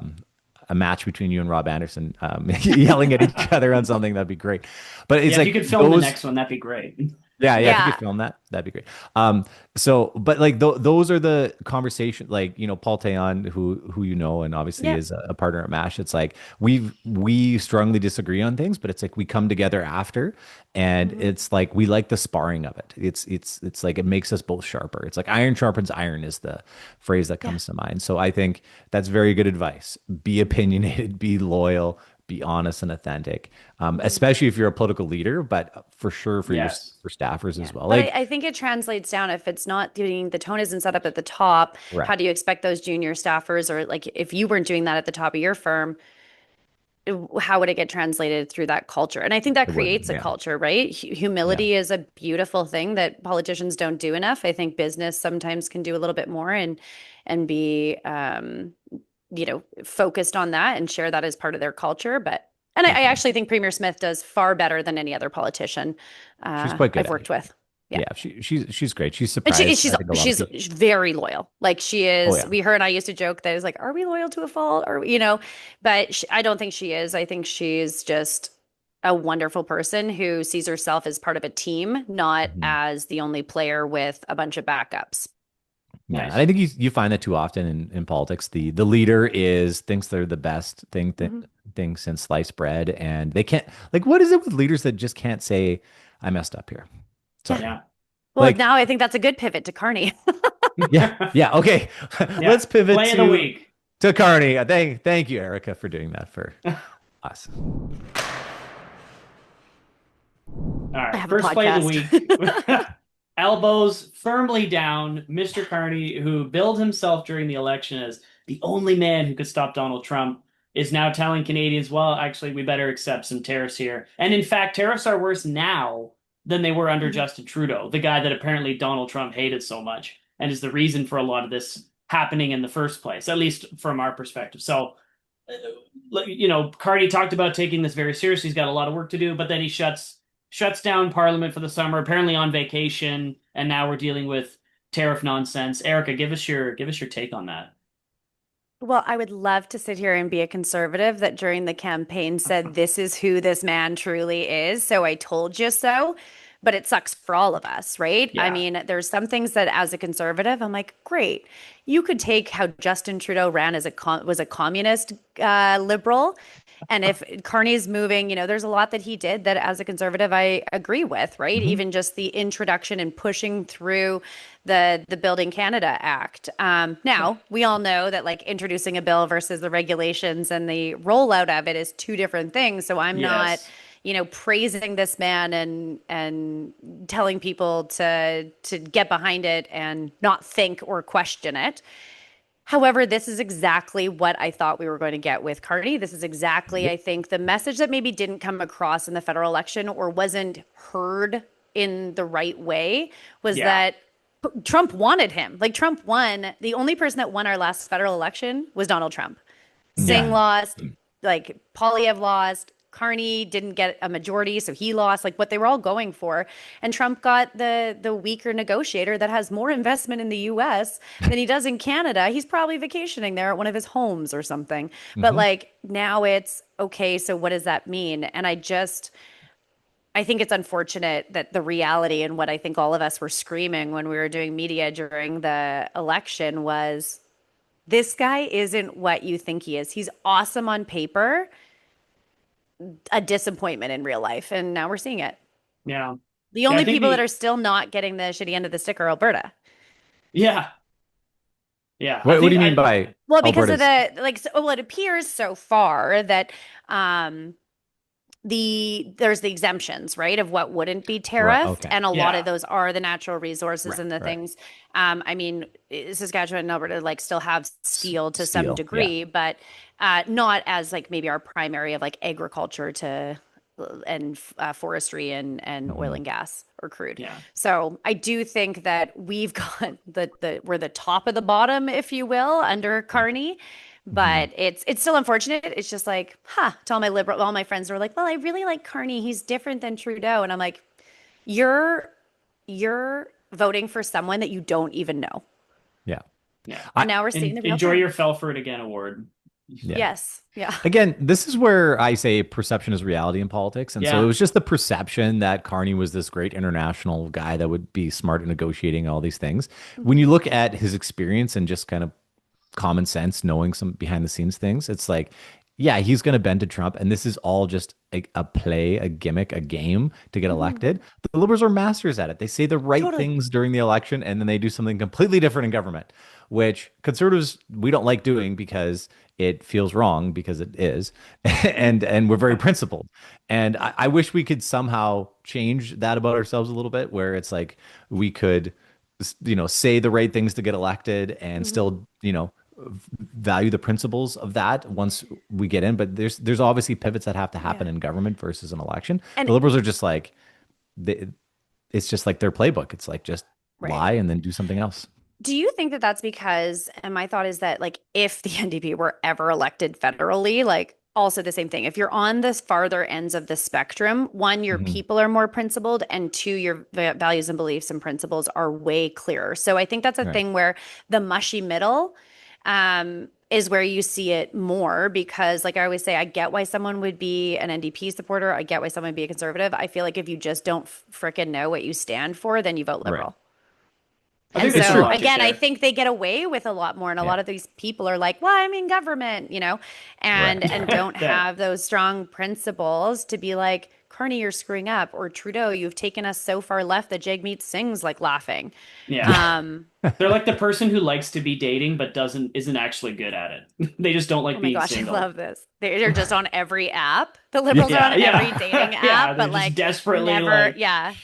B: match between you and Rob Anderson, yelling at each other on something. That'd be great. But it's
A: Yeah, if you
B: like
A: could film the
B: those,
A: next one, that'd be great.
B: yeah. If you could
C: Yeah.
B: film that, that'd be great. But like those are the conversations. Like Paul Tayon, who and obviously
C: Yeah.
B: is a partner at Mash. It's like we strongly disagree on things, but it's like we come together after, and
C: Mhm.
B: it's like we like the sparring of it. It's like it makes us both sharper. It's like iron sharpens iron is the phrase that
C: Yeah.
B: comes to mind. So I think that's very good advice. Be opinionated, be loyal, be honest and authentic,
C: Mhm.
B: especially if you're a political leader, but for sure for
A: Yes.
B: for staffers
C: Yeah.
B: as well.
C: But
B: Like,
C: I think it translates down if it's not doing the tone isn't set up at the top. How
B: correct.
C: do you expect those junior staffers, or like if you weren't doing that at the top of your firm, how would it get translated through that culture? And I think that
B: It would.
C: creates a
B: Yeah.
C: culture, right?
B: Yeah.
C: Humility is a beautiful thing that politicians don't do enough. I think business sometimes can do a little bit more and be focused on that and share that as part of their culture. But and I
B: Definitely.
C: actually think Premier Smith does far better than any other politician
B: She's quite good
C: I've
B: at
C: worked
B: it.
C: with. Yeah.
B: Yeah. She's great. She's
C: And she
B: surprised,
C: she's
B: I think, a lot of
C: she's
B: people.
C: very loyal. Like she
B: Oh,
C: is.
B: yeah.
C: Her and I used to joke that it was like, are we loyal to a fault? Or but I don't think she is. I think she's just a wonderful person who sees herself as part of a team, not
B: Mhm.
C: as the only player with a bunch of backups.
B: Yeah. And I
A: Nice.
B: think you find that too often in politics. The leader thinks they're the best
C: Mhm.
B: thing since sliced bread. And they can't, like, what is it with leaders that just can't say, I messed up here?
C: Yeah.
B: Sorry.
A: Yeah.
C: Well,
B: Like,
C: now I think that's a good pivot to Carney.
B: yeah. Yeah. Okay.
A: Yeah.
B: Let's pivot
A: Play of the week.
B: to Carney. Thank you, Erica, for doing that for
A: All
B: us.
C: I
A: right.
C: have a
A: First play of the
C: podcast.
A: week. Elbows firmly down. Mr. Carney, who billed himself during the election as the only man who could stop Donald Trump, is now telling Canadians, well, actually, we better accept some tariffs here. And in fact, tariffs are worse now than they were under
C: Mhm.
A: Justin Trudeau, the guy that apparently Donald Trump hated so much and is the reason for a lot of this happening in the first place, at least from our perspective. So, Carney talked about taking this very seriously. He's got a lot of work to do, but then he shuts down Parliament for the summer, apparently on vacation, and now we're dealing with tariff nonsense. Erika, give us your take on that.
C: Well, I would love to sit here and be a conservative that during the campaign said, this is who this man truly is. So I told you so. But it sucks for all of us, right? I
A: Yeah.
C: mean, there's some things that as a conservative, I'm like, great. You could take how Justin Trudeau ran as was a communist liberal. And if Carney's moving, there's a lot that he did that as a conservative I agree with, right?
B: Hmm.
C: Even just the introduction and pushing through the Building Canada Act. Now we all know that like introducing a bill versus the regulations and the rollout of it is two different things. So I'm not,
A: Yes.
C: praising this man and telling people to get behind it and not think or question it. However, this is exactly what I thought we were going to get with Carney. This is exactly,
B: Yep.
C: I think, the message that maybe didn't come across in the federal election or wasn't heard in the right way was
A: Yeah.
C: that Trump wanted him. Like Trump won. The only person that won our last federal election was Donald Trump. Singh
B: Yeah.
C: lost, like Polyev lost, Carney didn't get a majority, so he lost. Like what they were all going for, and Trump got the weaker negotiator that has more investment in the U.S. than he does in Canada. He's probably vacationing there at one of his homes or something. But
B: Hmm.
C: like now it's okay. So what does that mean? And I think it's unfortunate that the reality and what I think all of us were screaming when we were doing media during the election was this guy isn't what you think he is. He's awesome on paper, a disappointment in real life. And now we're seeing it.
A: Yeah.
C: The
A: Yeah. I
C: only
A: think
C: people that are
A: the
C: still not getting the shitty end of the stick are Alberta.
A: yeah. Yeah. I
B: What do
A: think
B: you mean
A: I
B: by
C: Well, because of
B: Alberta's?
C: well, it appears so far that um there's the exemptions, right, of what wouldn't be
B: Right.
C: tariffed,
B: Okay.
C: and a lot of
A: Yeah.
C: those are the natural resources
B: Right.
C: and the
B: Right.
C: things. I mean, Saskatchewan and Alberta like still have steel to some
B: Steel. Yeah.
C: degree, but not as like maybe our primary of like agriculture to and forestry and oil
B: Hmm.
C: and gas or crude.
A: Yeah.
C: So I do think that we've got the we're the top of the bottom, if you will, under Carney.
B: Hmm.
C: But it's still unfortunate. It's just like, to all my friends were like, well, I really like Carney. He's different than Trudeau. And I'm like, you're you're voting for someone that you don't even know.
B: Yeah.
A: Yeah.
C: And
B: I
C: now we're seeing the real
A: Enjoy
C: thing.
A: your Fell for It Again award.
B: yeah.
C: Yes. Yeah.
B: Again, this is where I say perception is reality in politics. And so it
A: Yeah.
B: was just the perception that Carney was this great international guy that would be smart at negotiating all these things. When you
C: Mhm.
B: look at his experience and just kind of common sense, knowing some behind the scenes things, it's like, yeah, he's going to bend to Trump. And this is all just a play, a gimmick, a game to get
C: Mhm.
B: elected. The liberals are masters at it. They say the right
C: Totally.
B: things during the election and then they do something completely different in government, which conservatives, we don't like doing because it feels wrong because it is. And we're very principled. And I wish we could somehow change that about ourselves a little bit, where it's like we could, say the right things to get elected and
C: Mhm.
B: still, value the principles of that once we get in. But there's obviously pivots that have to happen
C: Yeah.
B: in government versus an election.
C: And
B: The liberals are just like they, it's just like their playbook. It's like just
C: right.
B: lie and then do something else.
C: Do you think that that's because, and my thought is that, like, if the NDP were ever elected federally, like, also the same thing. If you're on the farther ends of the spectrum, one, your
B: Hmm.
C: people are more principled, and two, your values and beliefs and principles are way clearer. So I think that's a
B: Right.
C: thing where the mushy middle is where you see it more because, like I always say, I get why someone would be an NDP supporter. I get why someone would be a conservative. I feel like if you just don't frickin' know what you stand for, then you vote
B: Right.
C: liberal.
A: I
C: And
A: think
B: It's
A: there's some
C: so
B: true.
A: logic
C: again, I
A: there.
C: think they get away with a lot more. And a
B: Yeah.
C: lot of these people are like, well, I'm in government,
B: Right.
C: and don't
A: Yeah.
C: have those strong principles to be like, Carney, you're screwing up, or Trudeau, you've taken us so far left that Jagmeet Singh's like laughing.
A: Yeah.
B: Yeah.
C: Um,
A: They're like the person who likes to be dating but isn't actually good at it. They just don't
C: oh
A: like
C: my
A: being
C: gosh, I
A: single.
C: love this. They're just on every app. The
B: Yeah.
C: liberals are on
A: Yeah,
C: every dating
A: yeah. Yeah,
C: app,
A: they're
C: but
A: just
C: like
A: desperately
C: never,
A: like
C: yeah,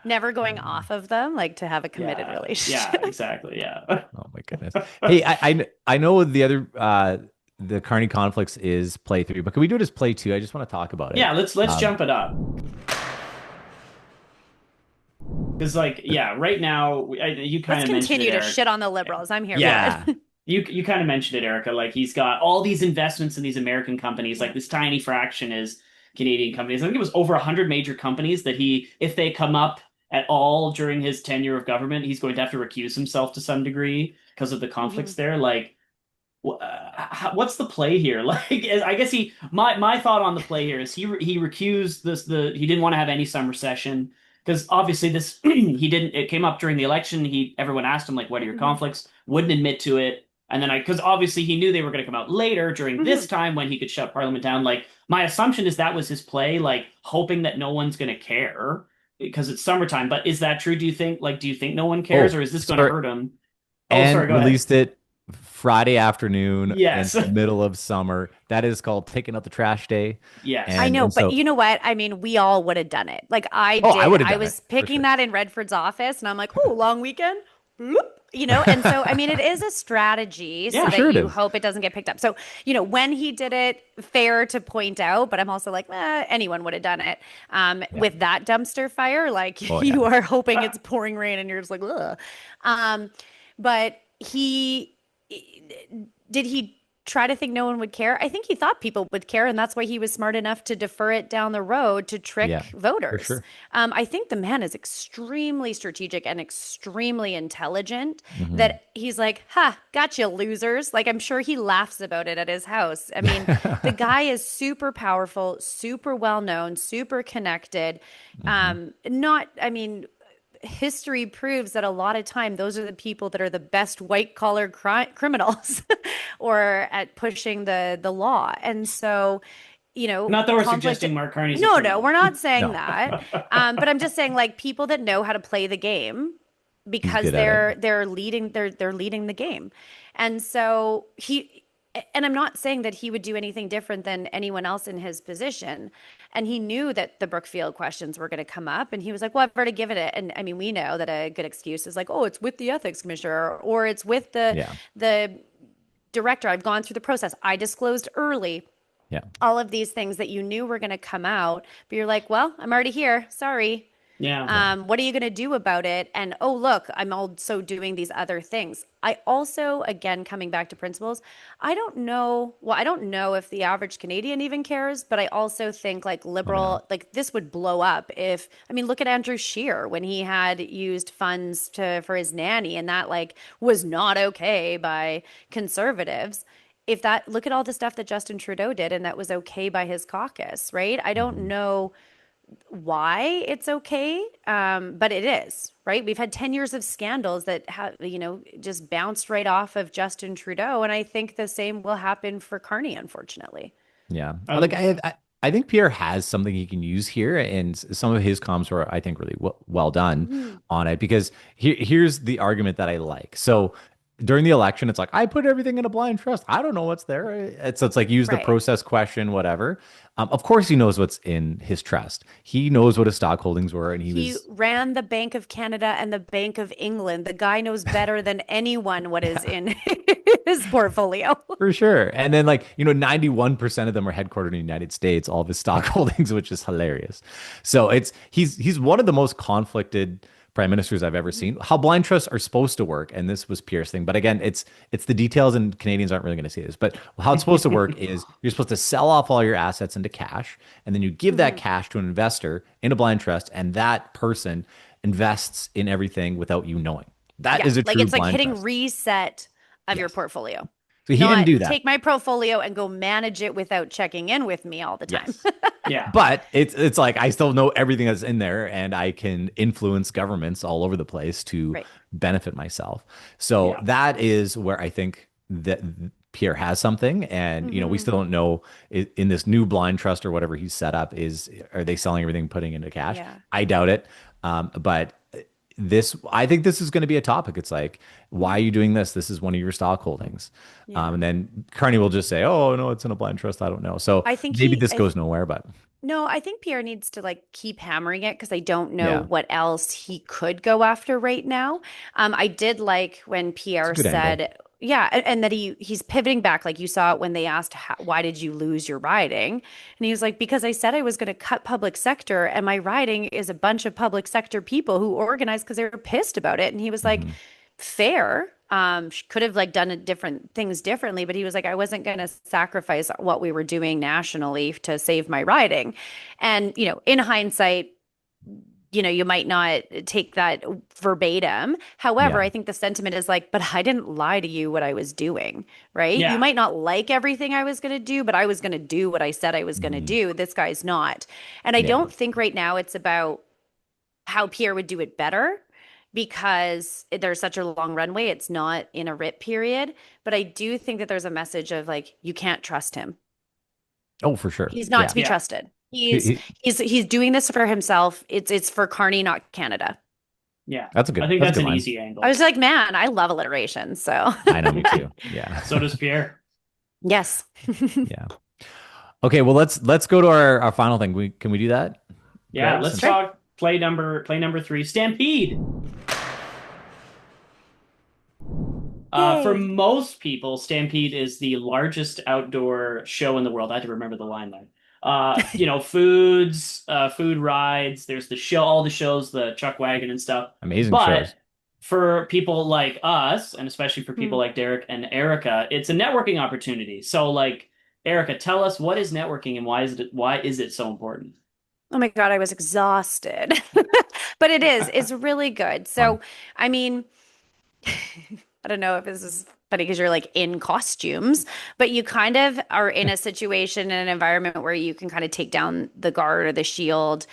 C: never going off of them, like to have a committed
A: yeah. Yeah,
C: relationship.
A: exactly. Yeah.
B: Oh my goodness. Hey, I know the other the Carney Conflicts is play three, but can we do it as play two? I just want to talk about it.
A: Yeah, let's
B: Um,
A: jump it up. Because like yeah, right now you kind
C: Let's
A: of mentioned it,
C: continue to
A: Eric.
C: shit on the liberals. I'm here for
A: Yeah.
B: yeah.
C: it.
A: You kind of mentioned it, Erica. Like he's got all these investments in these American companies. Like
C: Yeah.
A: this tiny fraction is Canadian companies. I think it was over 100 major companies that if they come up at all during his tenure of government, he's going to have to recuse himself to some degree because of the
C: Hmm.
A: conflicts there. Like, what's the play here? Like, I guess my thought on the play here is he recused he didn't want to have any summer session because obviously this he didn't. It came up during the election. Everyone asked him like, what are your
C: Hmm.
A: conflicts? Wouldn't admit to it. And then because obviously he knew they were going to come out later during
C: Hmm.
A: this time when he could shut Parliament down. Like my assumption is that was his play, like hoping that no one's going to care because it's summertime. But is that true? Do you think no one cares,
B: Oh,
A: or is this going to
B: sorry.
A: hurt him? Oh, sorry.
B: And
A: Go ahead.
B: released it Friday afternoon in
A: Yes.
B: the middle of summer. That is called taking out the trash day.
C: I
A: Yes.
C: know,
B: And
C: but
B: so,
C: you know what? I mean, we all would have done it. Like I
B: oh, I
C: did.
B: would have
C: I
B: done it
C: was
B: for
C: picking
B: sure.
C: that in Redford's office, and I'm like, oh, long weekend. Bloop. And so I mean, it is a strategy so
A: Yeah.
C: that
B: Sure it
C: you
B: is.
C: hope it doesn't get picked up. So, when he did it, fair to point out, but I'm also like, anyone would have done it.
B: Yeah.
C: With that dumpster fire, like
B: Oh
C: you
B: yeah.
C: are hoping it's pouring rain and you're just like, ugh. But did he try to think no one would care? I think he thought people would care, and that's why he was smart enough to defer it down the road to
B: Yeah.
C: trick
B: For
C: voters.
B: sure.
C: I think the man is extremely strategic and extremely intelligent.
B: Hmm.
C: That he's like, "Ha, gotcha, losers!" Like I'm sure he laughs about it at his house. I mean, the guy is super powerful, super well known, super connected.
B: Hmm.
C: Not, I mean, history proves that a lot of time those are the people that are the best white collar criminals or at pushing the law. And so,
A: Not that we're
C: conflict.
A: suggesting Mark Carney's a
C: No, we're
A: criminal.
C: not saying
B: No,
C: that. But I'm just saying like people that know how to play the game
B: he's
C: because
B: good at it.
C: they're leading the game. And so and I'm not saying that he would do anything different than anyone else in his position. And he knew that the Brookfield questions were going to come up. And he was like, well, I've already given it. And I mean, we know that a good excuse is like, oh, it's with the ethics commissioner, or it's with
B: Yeah.
C: the director. I've gone through the process. I disclosed early
B: Yeah.
C: all of these things that you knew were going to come out. But you're like, well, I'm already here. Sorry.
A: Yeah.
C: What are you going to do about it? And oh, look, I'm also doing these other things. I also, again, coming back to principles, I don't know. Well, I don't know if the average Canadian even cares, but I also think like
B: Probably not.
C: liberal, like this would blow up if, I mean, look at Andrew Scheer when he had used funds for his nanny, and that like was not okay by conservatives. If that, look at all the stuff that Justin Trudeau did, and that was okay by his caucus, right? I don't
B: Mhm.
C: know why it's okay, but it is, right? We've had 10 years of scandals that have, just bounced right off of Justin Trudeau. And I think the same will happen for Carney, unfortunately.
B: Yeah. Like
A: Oh,
B: I think Pierre has something he can use here, and some of his comms were, I think, really well done
C: Mhm.
B: on it because here's the argument that I like. So during the election, it's like I put everything in a blind trust. I don't know what's there. It's like use the
C: Right.
B: process question, whatever. Of course, he knows what's in his trust. He knows what his stock holdings were, and he
C: He
B: was
C: ran the Bank of Canada and the Bank of England. The guy knows better than anyone what is in his portfolio.
B: for sure. And then 91% of them are headquartered in the United States, all of his stock holdings, which is hilarious. So he's one of the most conflicted prime ministers I've ever seen. How blind trusts are supposed to work, and this was Pierre's thing. But again, it's the details, and Canadians aren't really going to see this. But how it's supposed to work is you're supposed to sell off all your assets into cash, and then you give that
C: Mhm.
B: cash to an investor in a blind trust, and that person invests in everything without you knowing. That
C: Yeah,
B: is a
C: like
B: true
C: it's like
B: blind
C: hitting
B: trust.
C: reset of your
B: Yes.
C: portfolio.
B: So he didn't
C: Not
B: do that.
C: take my portfolio and go manage it without checking in with me all the time.
B: Yes.
A: yeah.
B: But it's like I still know everything that's in there, and I can influence governments all over the place to
C: Right.
B: benefit myself. So
A: Yeah.
B: that is where I think that Pierre has something, and we
C: Hmm.
B: still don't know in this new blind trust or whatever he's set up, are they selling everything, putting into cash?
C: Yeah.
B: I doubt it. But I think this is going to be a topic. It's like, why are you doing this? This is one of your stock holdings.
C: Yeah.
B: And then Carney will just say, oh, no, it's in a blind trust. I don't know. So
C: I think
B: maybe this goes nowhere, but
C: no, I think Pierre needs to like keep hammering it because I don't know
B: yeah,
C: what else he could go after right now. I did like when
B: it's a
C: Pierre
B: good angle.
C: said, yeah, and that he's pivoting back. Like you saw it when they asked, why did you lose your riding? And he was like, because I said I was going to cut public sector, and my riding is a bunch of public sector people who organized because they were pissed about it. And he was like,
B: Hmm.
C: fair. Could have like done different things differently, but he was like, I wasn't going to sacrifice what we were doing nationally to save my riding. And, in hindsight, you might not take that verbatim. However,
B: Yeah.
C: I think the sentiment is like, but I didn't lie to you what I was doing, right? You
A: Yeah.
C: might not like everything I was going to do, but I was going to do what I said I was going to
B: Hmm.
C: do. This guy's not. And I
B: Yeah.
C: don't think right now it's about how Pierre would do it better because there's such a long runway. It's not in a rip period. But I do think that there's a message of like, you can't trust him.
B: Oh, for sure.
C: He's not
B: Yeah.
C: to be
A: Yeah.
C: trusted.
B: He-
C: He's
B: he-
C: he's doing this for himself. It's for Carney, not Canada.
A: Yeah.
B: that's a
A: I
B: good.
A: think
B: That's a
A: that's
B: good
A: an
B: line.
A: easy angle.
C: I was like, man, I love alliteration. So
B: I know, me too. Yeah.
A: So does Pierre.
C: yes.
B: Yeah. Okay. Well, let's go to our final thing. Can we do that,
A: Yeah,
B: Greg?
A: let's
B: Since
C: Sure.
A: talk play number 3, Stampede. For
C: Yay.
A: most people, Stampede is the largest outdoor show in the world. I had to remember the line there. Food rides. There's the show, all the shows, the chuck wagon and stuff.
B: amazing shows.
A: But for people like us, and especially for people
C: Hmm.
A: like Derek and Erica, it's a networking opportunity. So, like, Erica, tell us, what is networking and why is it so important?
C: Oh my God, I was exhausted. But it is. It's really good.
B: Fun.
C: So, I mean, I don't know if this is funny because you're like in costumes, but you kind of are in a situation in an environment where you can kind of take down the guard or the shield.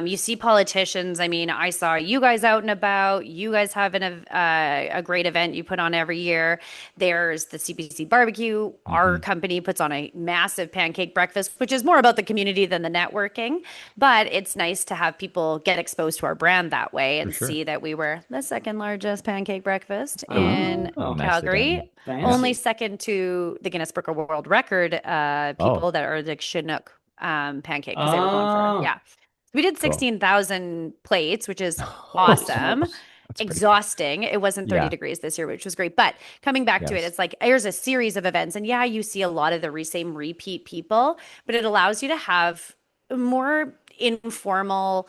C: You see politicians. I mean, I saw you guys out and about. You guys have a great event you put on every year. There's the CPC barbecue. Our
B: Hmm.
C: company puts on a massive pancake breakfast, which is more about the community than the networking. But it's nice to have people get exposed to our brand that way
B: For
C: and
B: sure.
C: see that we were the second largest pancake breakfast
A: Oh.
C: in
B: Oh, nicely
C: Calgary. right? Only
A: Fancy.
C: second to the Guinness Book of World Record people
B: Oh,
C: that are like Chinook pancake because they were going for,
A: Oh,
C: yeah. We did
B: cool.
C: 16,000 plates, which is
A: holy
C: awesome.
A: smokes.
B: That's pretty cool.
C: Exhausting. It wasn't 30
B: Yeah.
C: degrees this year, which was great. But coming back to it,
B: Yes.
C: it's like there's a series of events. And yeah, you see a lot of the same repeat people, but it allows you to have more informal,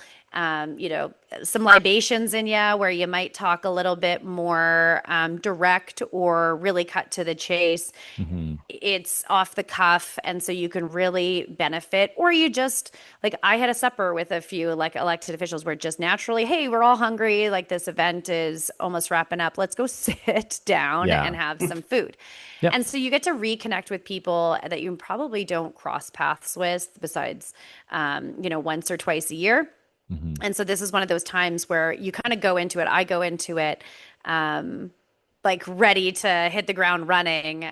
C: some libations in you where you might talk a little bit more direct or really cut to the chase.
B: Hmm.
C: It's off the cuff, and so you can really benefit. Or you just like I had a supper with a few like elected officials where just naturally, hey, we're all hungry, like this event is almost wrapping up, let's go sit down and
B: Yeah.
C: have some food.
B: Yep.
C: And so you get to reconnect with people that you probably don't cross paths with besides once or twice a year.
B: Hmm.
C: And so this is one of those times where you kind of go into it. I go into it um, like ready to hit the ground running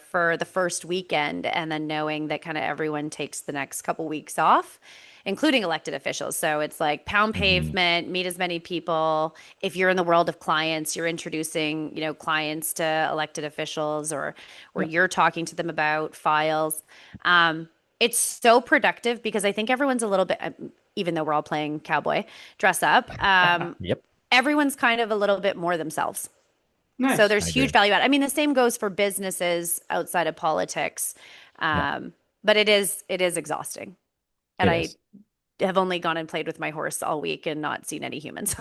C: for the first weekend, and then knowing that kind of everyone takes the next couple weeks off, including elected officials. So it's like pound
B: Hmm.
C: pavement, meet as many people. If you're in the world of clients, you're introducing, clients to elected officials, or
A: Yep.
C: you're talking to them about files. It's so productive because I think everyone's a little bit, even though we're all playing cowboy dress up,
B: Yep.
C: everyone's kind of a little bit more themselves. So
A: Nice.
C: there's
B: I
C: huge
B: agree.
C: value add. I mean, the same goes for businesses outside of politics,
B: Yeah,
C: but it is exhausting, and
B: it
C: I
B: is.
C: have only gone and played with my horse all week and not seen any humans.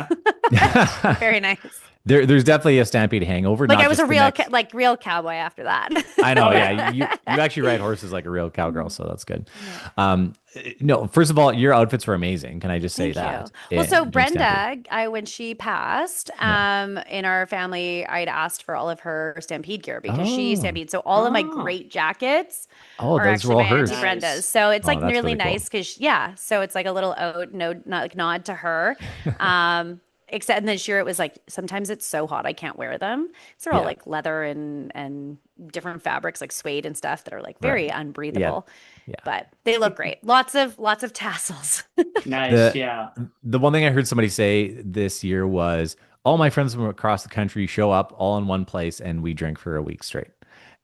C: Very nice.
B: There's definitely a Stampede hangover,
C: Like
B: not
C: I was a
B: just the
C: real
B: next.
C: real cowboy after that.
B: I know,
A: Oh
B: yeah.
A: yeah.
B: You actually ride horses like a real cowgirl, so that's good.
C: Yeah.
B: Um, no, first of all, your outfits were amazing. Can I just say
C: Thank you.
B: that?
C: Well, so
B: During Stampede.
C: Brenda, when she passed,
B: Yeah.
C: in our family, I'd asked for all of her Stampede gear because she
B: Oh,
C: stampede. So all of my
A: Oh,
C: great jackets
B: oh,
C: are
B: those were
C: actually
B: all
C: my Auntie
B: hers.
C: Brenda's.
A: nice.
C: So it's
B: Oh,
C: like
B: that's
C: really
B: really
C: nice
B: cool.
C: because yeah, so it's like a little ode, not like nod to her. Um, except and this year it was like sometimes it's so hot I can't wear them. So they're all
B: Yeah,
C: like leather and different fabrics like suede and stuff that are like very
B: right. Yeah,
C: unbreathable,
B: yeah.
C: but they look great. Lots of tassels.
A: Nice.
B: The
A: Yeah.
B: the one thing I heard somebody say this year was all my friends from across the country show up all in one place and we drink for a week straight.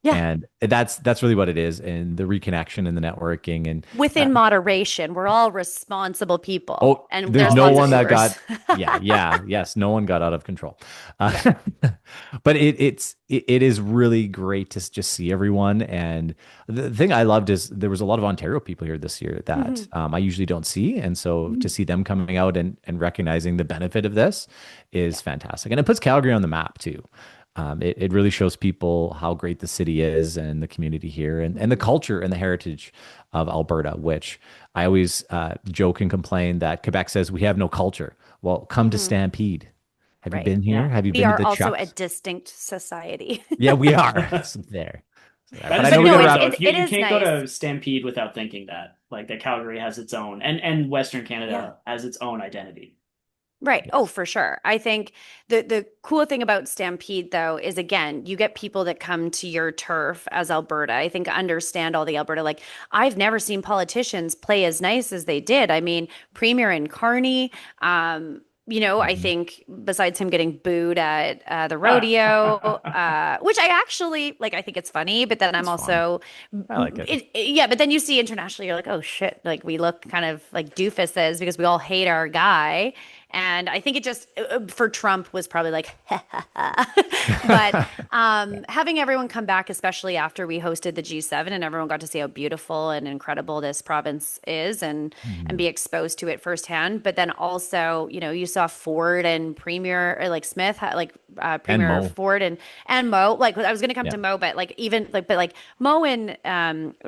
C: Yeah.
B: And that's really what it is, and the reconnection and the networking and uh,
C: Within moderation. We're all responsible people,
B: oh,
C: and
B: there's
C: there's
B: no
C: lots of
B: one that
C: viewers.
B: got, yes, no one got out of control.
C: Yeah.
B: Uh, but it is really great to just see everyone. And the thing I loved is there was a lot of Ontario people here this year that
C: Mhm.
B: I usually don't see, and so to see them coming out and recognizing the benefit of this
C: Yeah.
B: is fantastic, and it puts Calgary on the map too. It really shows people how great the city is and the community here and the
C: Mhm.
B: culture and the heritage of Alberta, which I always joke and complain that Quebec says we have no culture. Well, come to
C: Mhm.
B: Stampede. Have you
C: Right.
B: been here?
A: Yeah.
B: Have you
C: We
B: been to
C: are
B: the
C: also a
B: Chucks?
C: distinct society.
B: Yeah, we are. So there. So there.
A: That
B: But I
A: is a
B: know we
A: good
C: No,
B: got to
A: word
C: it's
B: wrap.
A: though.
C: it's
A: If you
C: it
A: you
C: is
A: can't go
C: nice.
A: to Stampede without thinking that that Calgary has its own and Western
C: Yeah.
A: Canada has its own identity.
C: Right. Oh,
B: Yes.
C: for sure. I think the cool thing about Stampede though is again, you get people that come to your turf as Alberta. I think understand all the Alberta. Like I've never seen politicians play as nice as they did. I mean, Premier and Carney, I
B: Mhm.
C: think besides him getting booed at the rodeo, which I actually like, I think it's funny, but then I'm
B: It's fun.
C: also,
B: I like it.
C: yeah, but then you see internationally, you're like, oh shit, like we look kind of like doofuses because we all hate our guy. And I think it just for Trump was probably like, but having everyone come back, especially after we hosted the G7 and everyone got to see how beautiful and incredible this province is and
B: Mhm.
C: be exposed to it firsthand. But then also, you saw Ford and Premier or like Smith, like
B: And
C: Premier
B: Mo.
C: Ford and Mo. Like I was going to come
B: Yeah.
C: to Mo, but like even like but like Mo and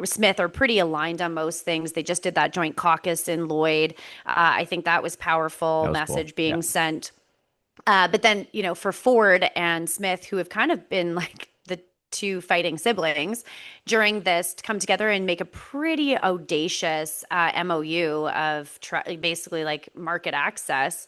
C: Smith are pretty aligned on most things. They just did that joint caucus in Lloyd. I think that was powerful
B: That was cool.
C: message
B: Yeah.
C: being sent. But then, for Ford and Smith, who have kind of been like the two fighting siblings during this, to come together and make a pretty audacious MOU of basically like market access.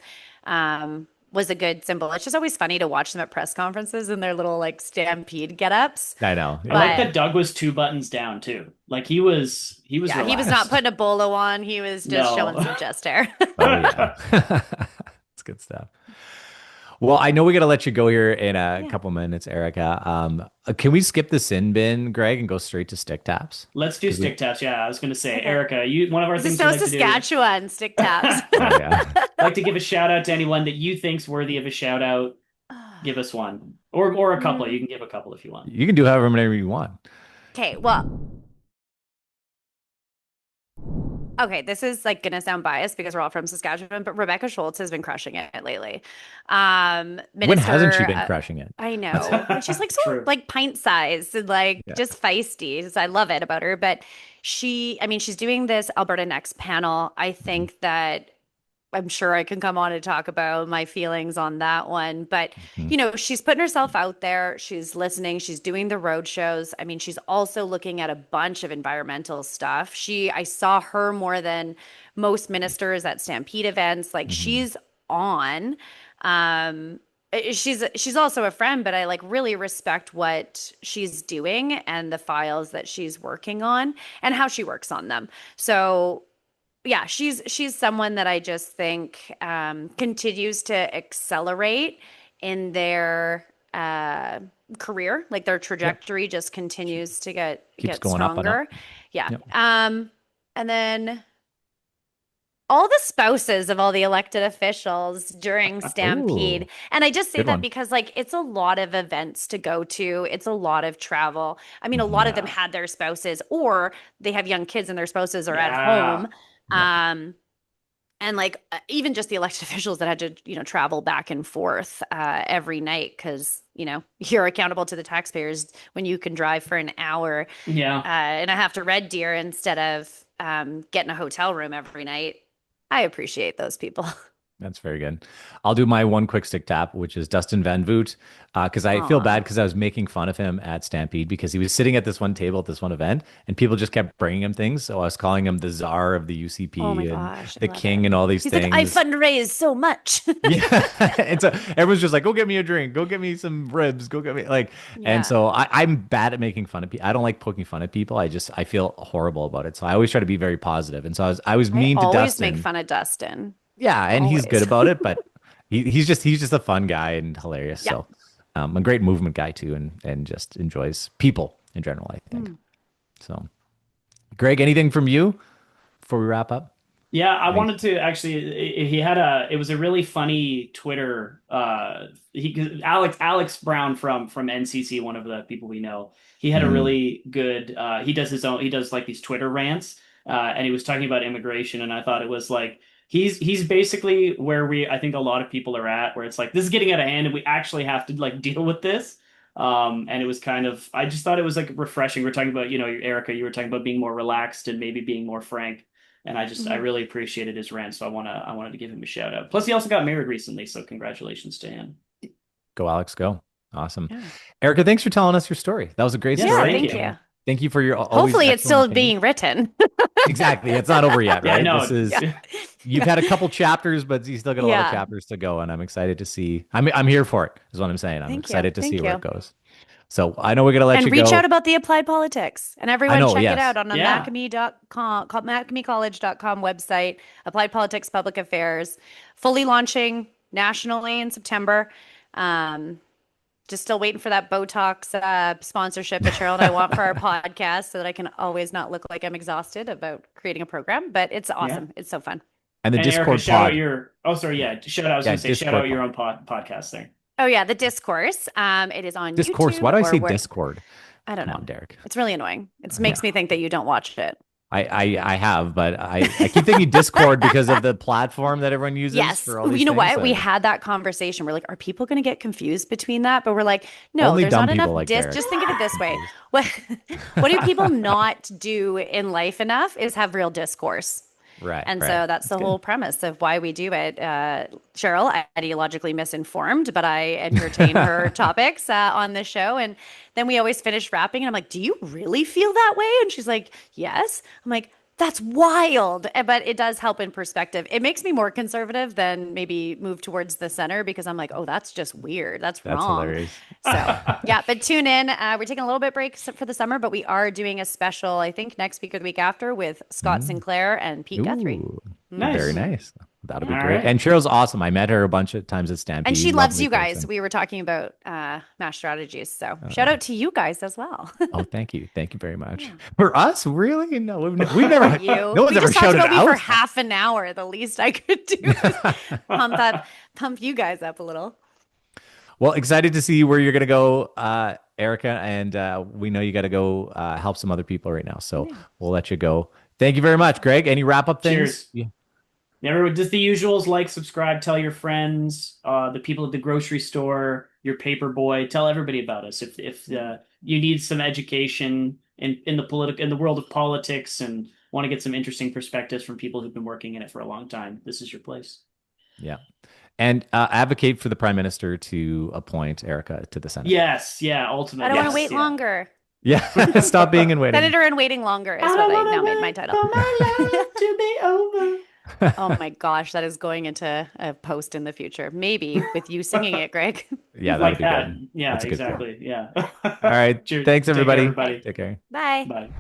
C: Was a good symbol. It's just always funny to watch them at press conferences and their little like stampede get-ups.
B: I know.
A: I
B: Yeah.
A: like
C: But
A: that Doug was two buttons down too. Like he was
C: yeah, he was not
A: relaxed.
C: putting a bolo on. He was just showing
A: No.
C: some chest hair.
B: Oh yeah. It's good stuff. Well, I know we got to let you go here in a
C: Yeah.
B: couple minutes, Erica. Can we skip the sin bin, Greg, and go straight to stick taps?
A: Let's do
B: Because we,
A: stick taps. Yeah, I was going to say,
C: Okay.
A: Erica, you one of our
C: This is
A: things we
C: so
A: like to do.
C: Saskatchewan stick taps.
B: oh yeah,
A: Like to give a shout out to anyone that you think's worthy of a shout out. Give us one, or a couple. You can give a couple if you want.
B: you can do however many you want.
C: Okay, well, okay, this is like gonna sound biased because we're all from Saskatchewan, but Rebecca Schultz has been crushing it lately.
B: When hasn't she
C: Minister,
B: been crushing it?
C: I know. And she's like so
A: True.
C: like pint sized and like
B: Yeah.
C: just feisty. So I love it about her. But I mean, she's doing this Alberta Next panel. I think that I'm sure I can come on and talk about my feelings on that one. But,
B: Mhm.
C: you know, she's putting herself out there. She's listening. She's doing the road shows. I mean, she's also looking at a bunch of environmental stuff. I saw her more than most ministers at Stampede events. Like
B: Mhm.
C: she's on. Um, she's also a friend, but I like really respect what she's doing and the files that she's working on and how she works on them. So yeah, she's someone that I just think continues to accelerate in their career. Like their
B: Yep.
C: trajectory just continues to
B: Keeps
C: get
B: going up and up.
C: stronger. Yeah.
B: Yep.
C: And then all the spouses of all the elected officials during
B: Oh,
C: Stampede. And I just say
B: good
C: that
B: one.
C: because like it's a lot of events to go to. It's a lot of travel. I mean, a lot
B: Mhm.
C: of them
A: Yeah.
C: had their spouses or they have young kids and their spouses are at
A: Yeah.
C: home.
B: Yep.
C: Um, and like even just the elected officials that had to, you know, travel back and forth every night because, you know, you're accountable to the taxpayers when you can drive for an hour
A: Yeah.
C: and I have to red deer instead of getting a hotel room every night. I appreciate those people.
B: That's very good. I'll do my one quick stick tap, which is Dustin Van Voot, because I feel
C: Aw.
B: bad because I was making fun of him at Stampede because he was sitting at this one table at this one event, and people just kept bringing him things. So I was calling him the czar of the
C: Oh my
B: UCP and
C: gosh, I
B: the
C: love it.
B: king and all these
C: He's like, I
B: things.
C: fundraise so much.
B: Yeah. And so everyone's just like, go get me a drink, go get me some ribs, go get me like, and
C: Yeah.
B: so I'm bad at making fun of people. I don't like poking fun at people. I feel horrible about it. So I always try to be very positive. And so I was
C: I
B: mean to
C: always make
B: Dustin.
C: fun of Dustin.
B: Yeah, and he's good
C: Always.
B: about it, but he's just a fun guy and hilarious.
C: Yeah.
B: So a great movement guy too, and just enjoys people in general, I think.
C: Mm.
B: So Greg, anything from you before we wrap up?
A: Yeah, I
B: Any-
A: wanted to actually. He had it was a really funny Twitter. Alex Brown from NCC, one of the people we know. He had a
B: Mhm.
A: really good. He does his own. He does like these Twitter rants, and he was talking about immigration, and I thought it was like he's basically where I think a lot of people are at, where it's like this is getting out of hand, and we actually have to like deal with this. And it was kind of. I just thought it was like refreshing. We're talking about, Erica, you were talking about being more relaxed and maybe being more frank. And I
C: Mhm.
A: really appreciated his rant, so I wanted to give him a shout out. Plus, he also got married recently, so congratulations to him.
B: Go Alex, go! Awesome,
C: Yeah.
B: Erica. Thanks for telling us your story. That was a great
A: Yes,
C: Yeah,
B: story.
A: thank
C: thank
A: you.
C: you.
B: Thank you for your always
C: Hopefully it's
B: excellent
C: still
B: opinion.
C: being written.
B: Exactly, it's not over yet,
A: Yeah,
B: right? This
A: no,
B: is
C: Yeah.
B: you've had a couple chapters, but you still got a lot of
C: Yeah.
B: chapters to go, and I'm excited to see. I'm here for it. Is what I'm saying. I'm
C: Thank you.
B: excited to see
C: Thank
B: where it
C: you.
B: goes. So I know we're gonna let
C: And
B: you
C: reach out
B: go.
C: about the applied politics. And
B: I
C: everyone
B: know,
C: check it
B: yes.
C: out on the
A: yeah,
C: MacAmeeCollege.com website, Applied Politics Public Affairs, fully launching nationally in September. Um, just still waiting for that Botox sponsorship that Cheryl and I want for our podcast so that I can always not look like I'm exhausted about creating a program. But it's
A: yeah.
C: awesome. It's so fun.
B: And the
A: And Erica,
B: Discord
A: shout out
B: pod.
A: your. Oh, sorry, yeah. Shout out. I was
B: Yeah,
A: gonna say shout out
B: Discord
A: your
B: pod.
A: own podcast there.
C: Oh yeah, the discourse. It is on
B: Discourse. Why
C: YouTube
B: do I
C: or
B: say
C: where
B: Discord?
C: I don't
B: Come
C: know.
B: on, Derek.
C: It's really annoying. It
B: Yeah.
C: makes me think that you don't watch it.
B: I have, but I keep thinking Discord because of the platform that everyone uses
C: Yes.
B: for all these
C: You know
B: things.
C: what? We had that conversation. We're like, are people going to get confused between that? But we're like, no,
B: Only
C: there's
B: dumb
C: not enough
B: people like Derek
C: Just think of it
B: get
C: this way.
B: confused.
C: What what do people not do in life enough is have real discourse.
B: Right,
C: And
B: right.
C: so that's
B: That's
C: the
B: good.
C: whole premise of why we do it. Cheryl, ideologically misinformed, but I entertain her topics on the show. And then we always finish wrapping, and I'm like, do you really feel that way? And she's like, yes. I'm like, that's wild. But it does help in perspective. It makes me more conservative than maybe move towards the center because I'm like, oh, that's just weird. That's
B: That's
C: wrong.
B: hilarious.
C: So yeah, but tune in. We're taking a little bit break for the summer, but we are doing a special, I think next week or the week after with Scott
B: Mm.
C: Sinclair and Pete Guthrie.
B: Ooh, very
A: Nice.
C: Mhm.
B: nice. that'll be
A: All
B: great.
A: right.
B: And Cheryl's awesome. I met her a bunch of times at Stampede.
C: And she loves
B: Lovely
C: you guys.
B: person.
C: We were talking about MASH strategies. So shout out to you guys as well.
B: Oh, thank you. Thank you very much.
C: Yeah.
B: For us, really? No, we've never,
C: You.
B: no one's
C: We
B: ever
C: just talked
B: shouted
C: about me
B: out.
C: for half an hour. The least I could do is pump you guys up a little.
B: Well, excited to see where you're going to go, Erika. And we know you got to go help some other people right now. So we'll let you go. Thank you very much, Greg. Any wrap up things?
A: Cheers. Yeah. Everyone, just the usuals: like, subscribe, tell your friends, the people at the grocery store, your paper boy. Tell everybody about us. If you need some education in the world of politics and want to get some interesting perspectives from people who've been working in it for a long time, this is your place.
B: Yeah. And advocate for the prime minister to appoint Erika to the Senate.
A: Yes. Yeah. Ultimately.
C: I don't want
A: yes,
C: to wait
A: yeah.
C: longer.
B: Yeah. Stop being in waiting.
C: Senator in waiting longer is what I now made my title.
A: For my life to be over.
C: Oh my gosh, that is going into a post in the future. Maybe with you singing it, Greg.
B: Yeah, that'd
A: Like
B: be
A: that.
B: good.
A: Yeah,
B: That's a good
A: exactly. Yeah.
B: All right.
A: Cheers.
B: Thanks,
A: Take care,
B: everybody.
A: everybody.
B: Take care.
C: Bye.
A: Bye.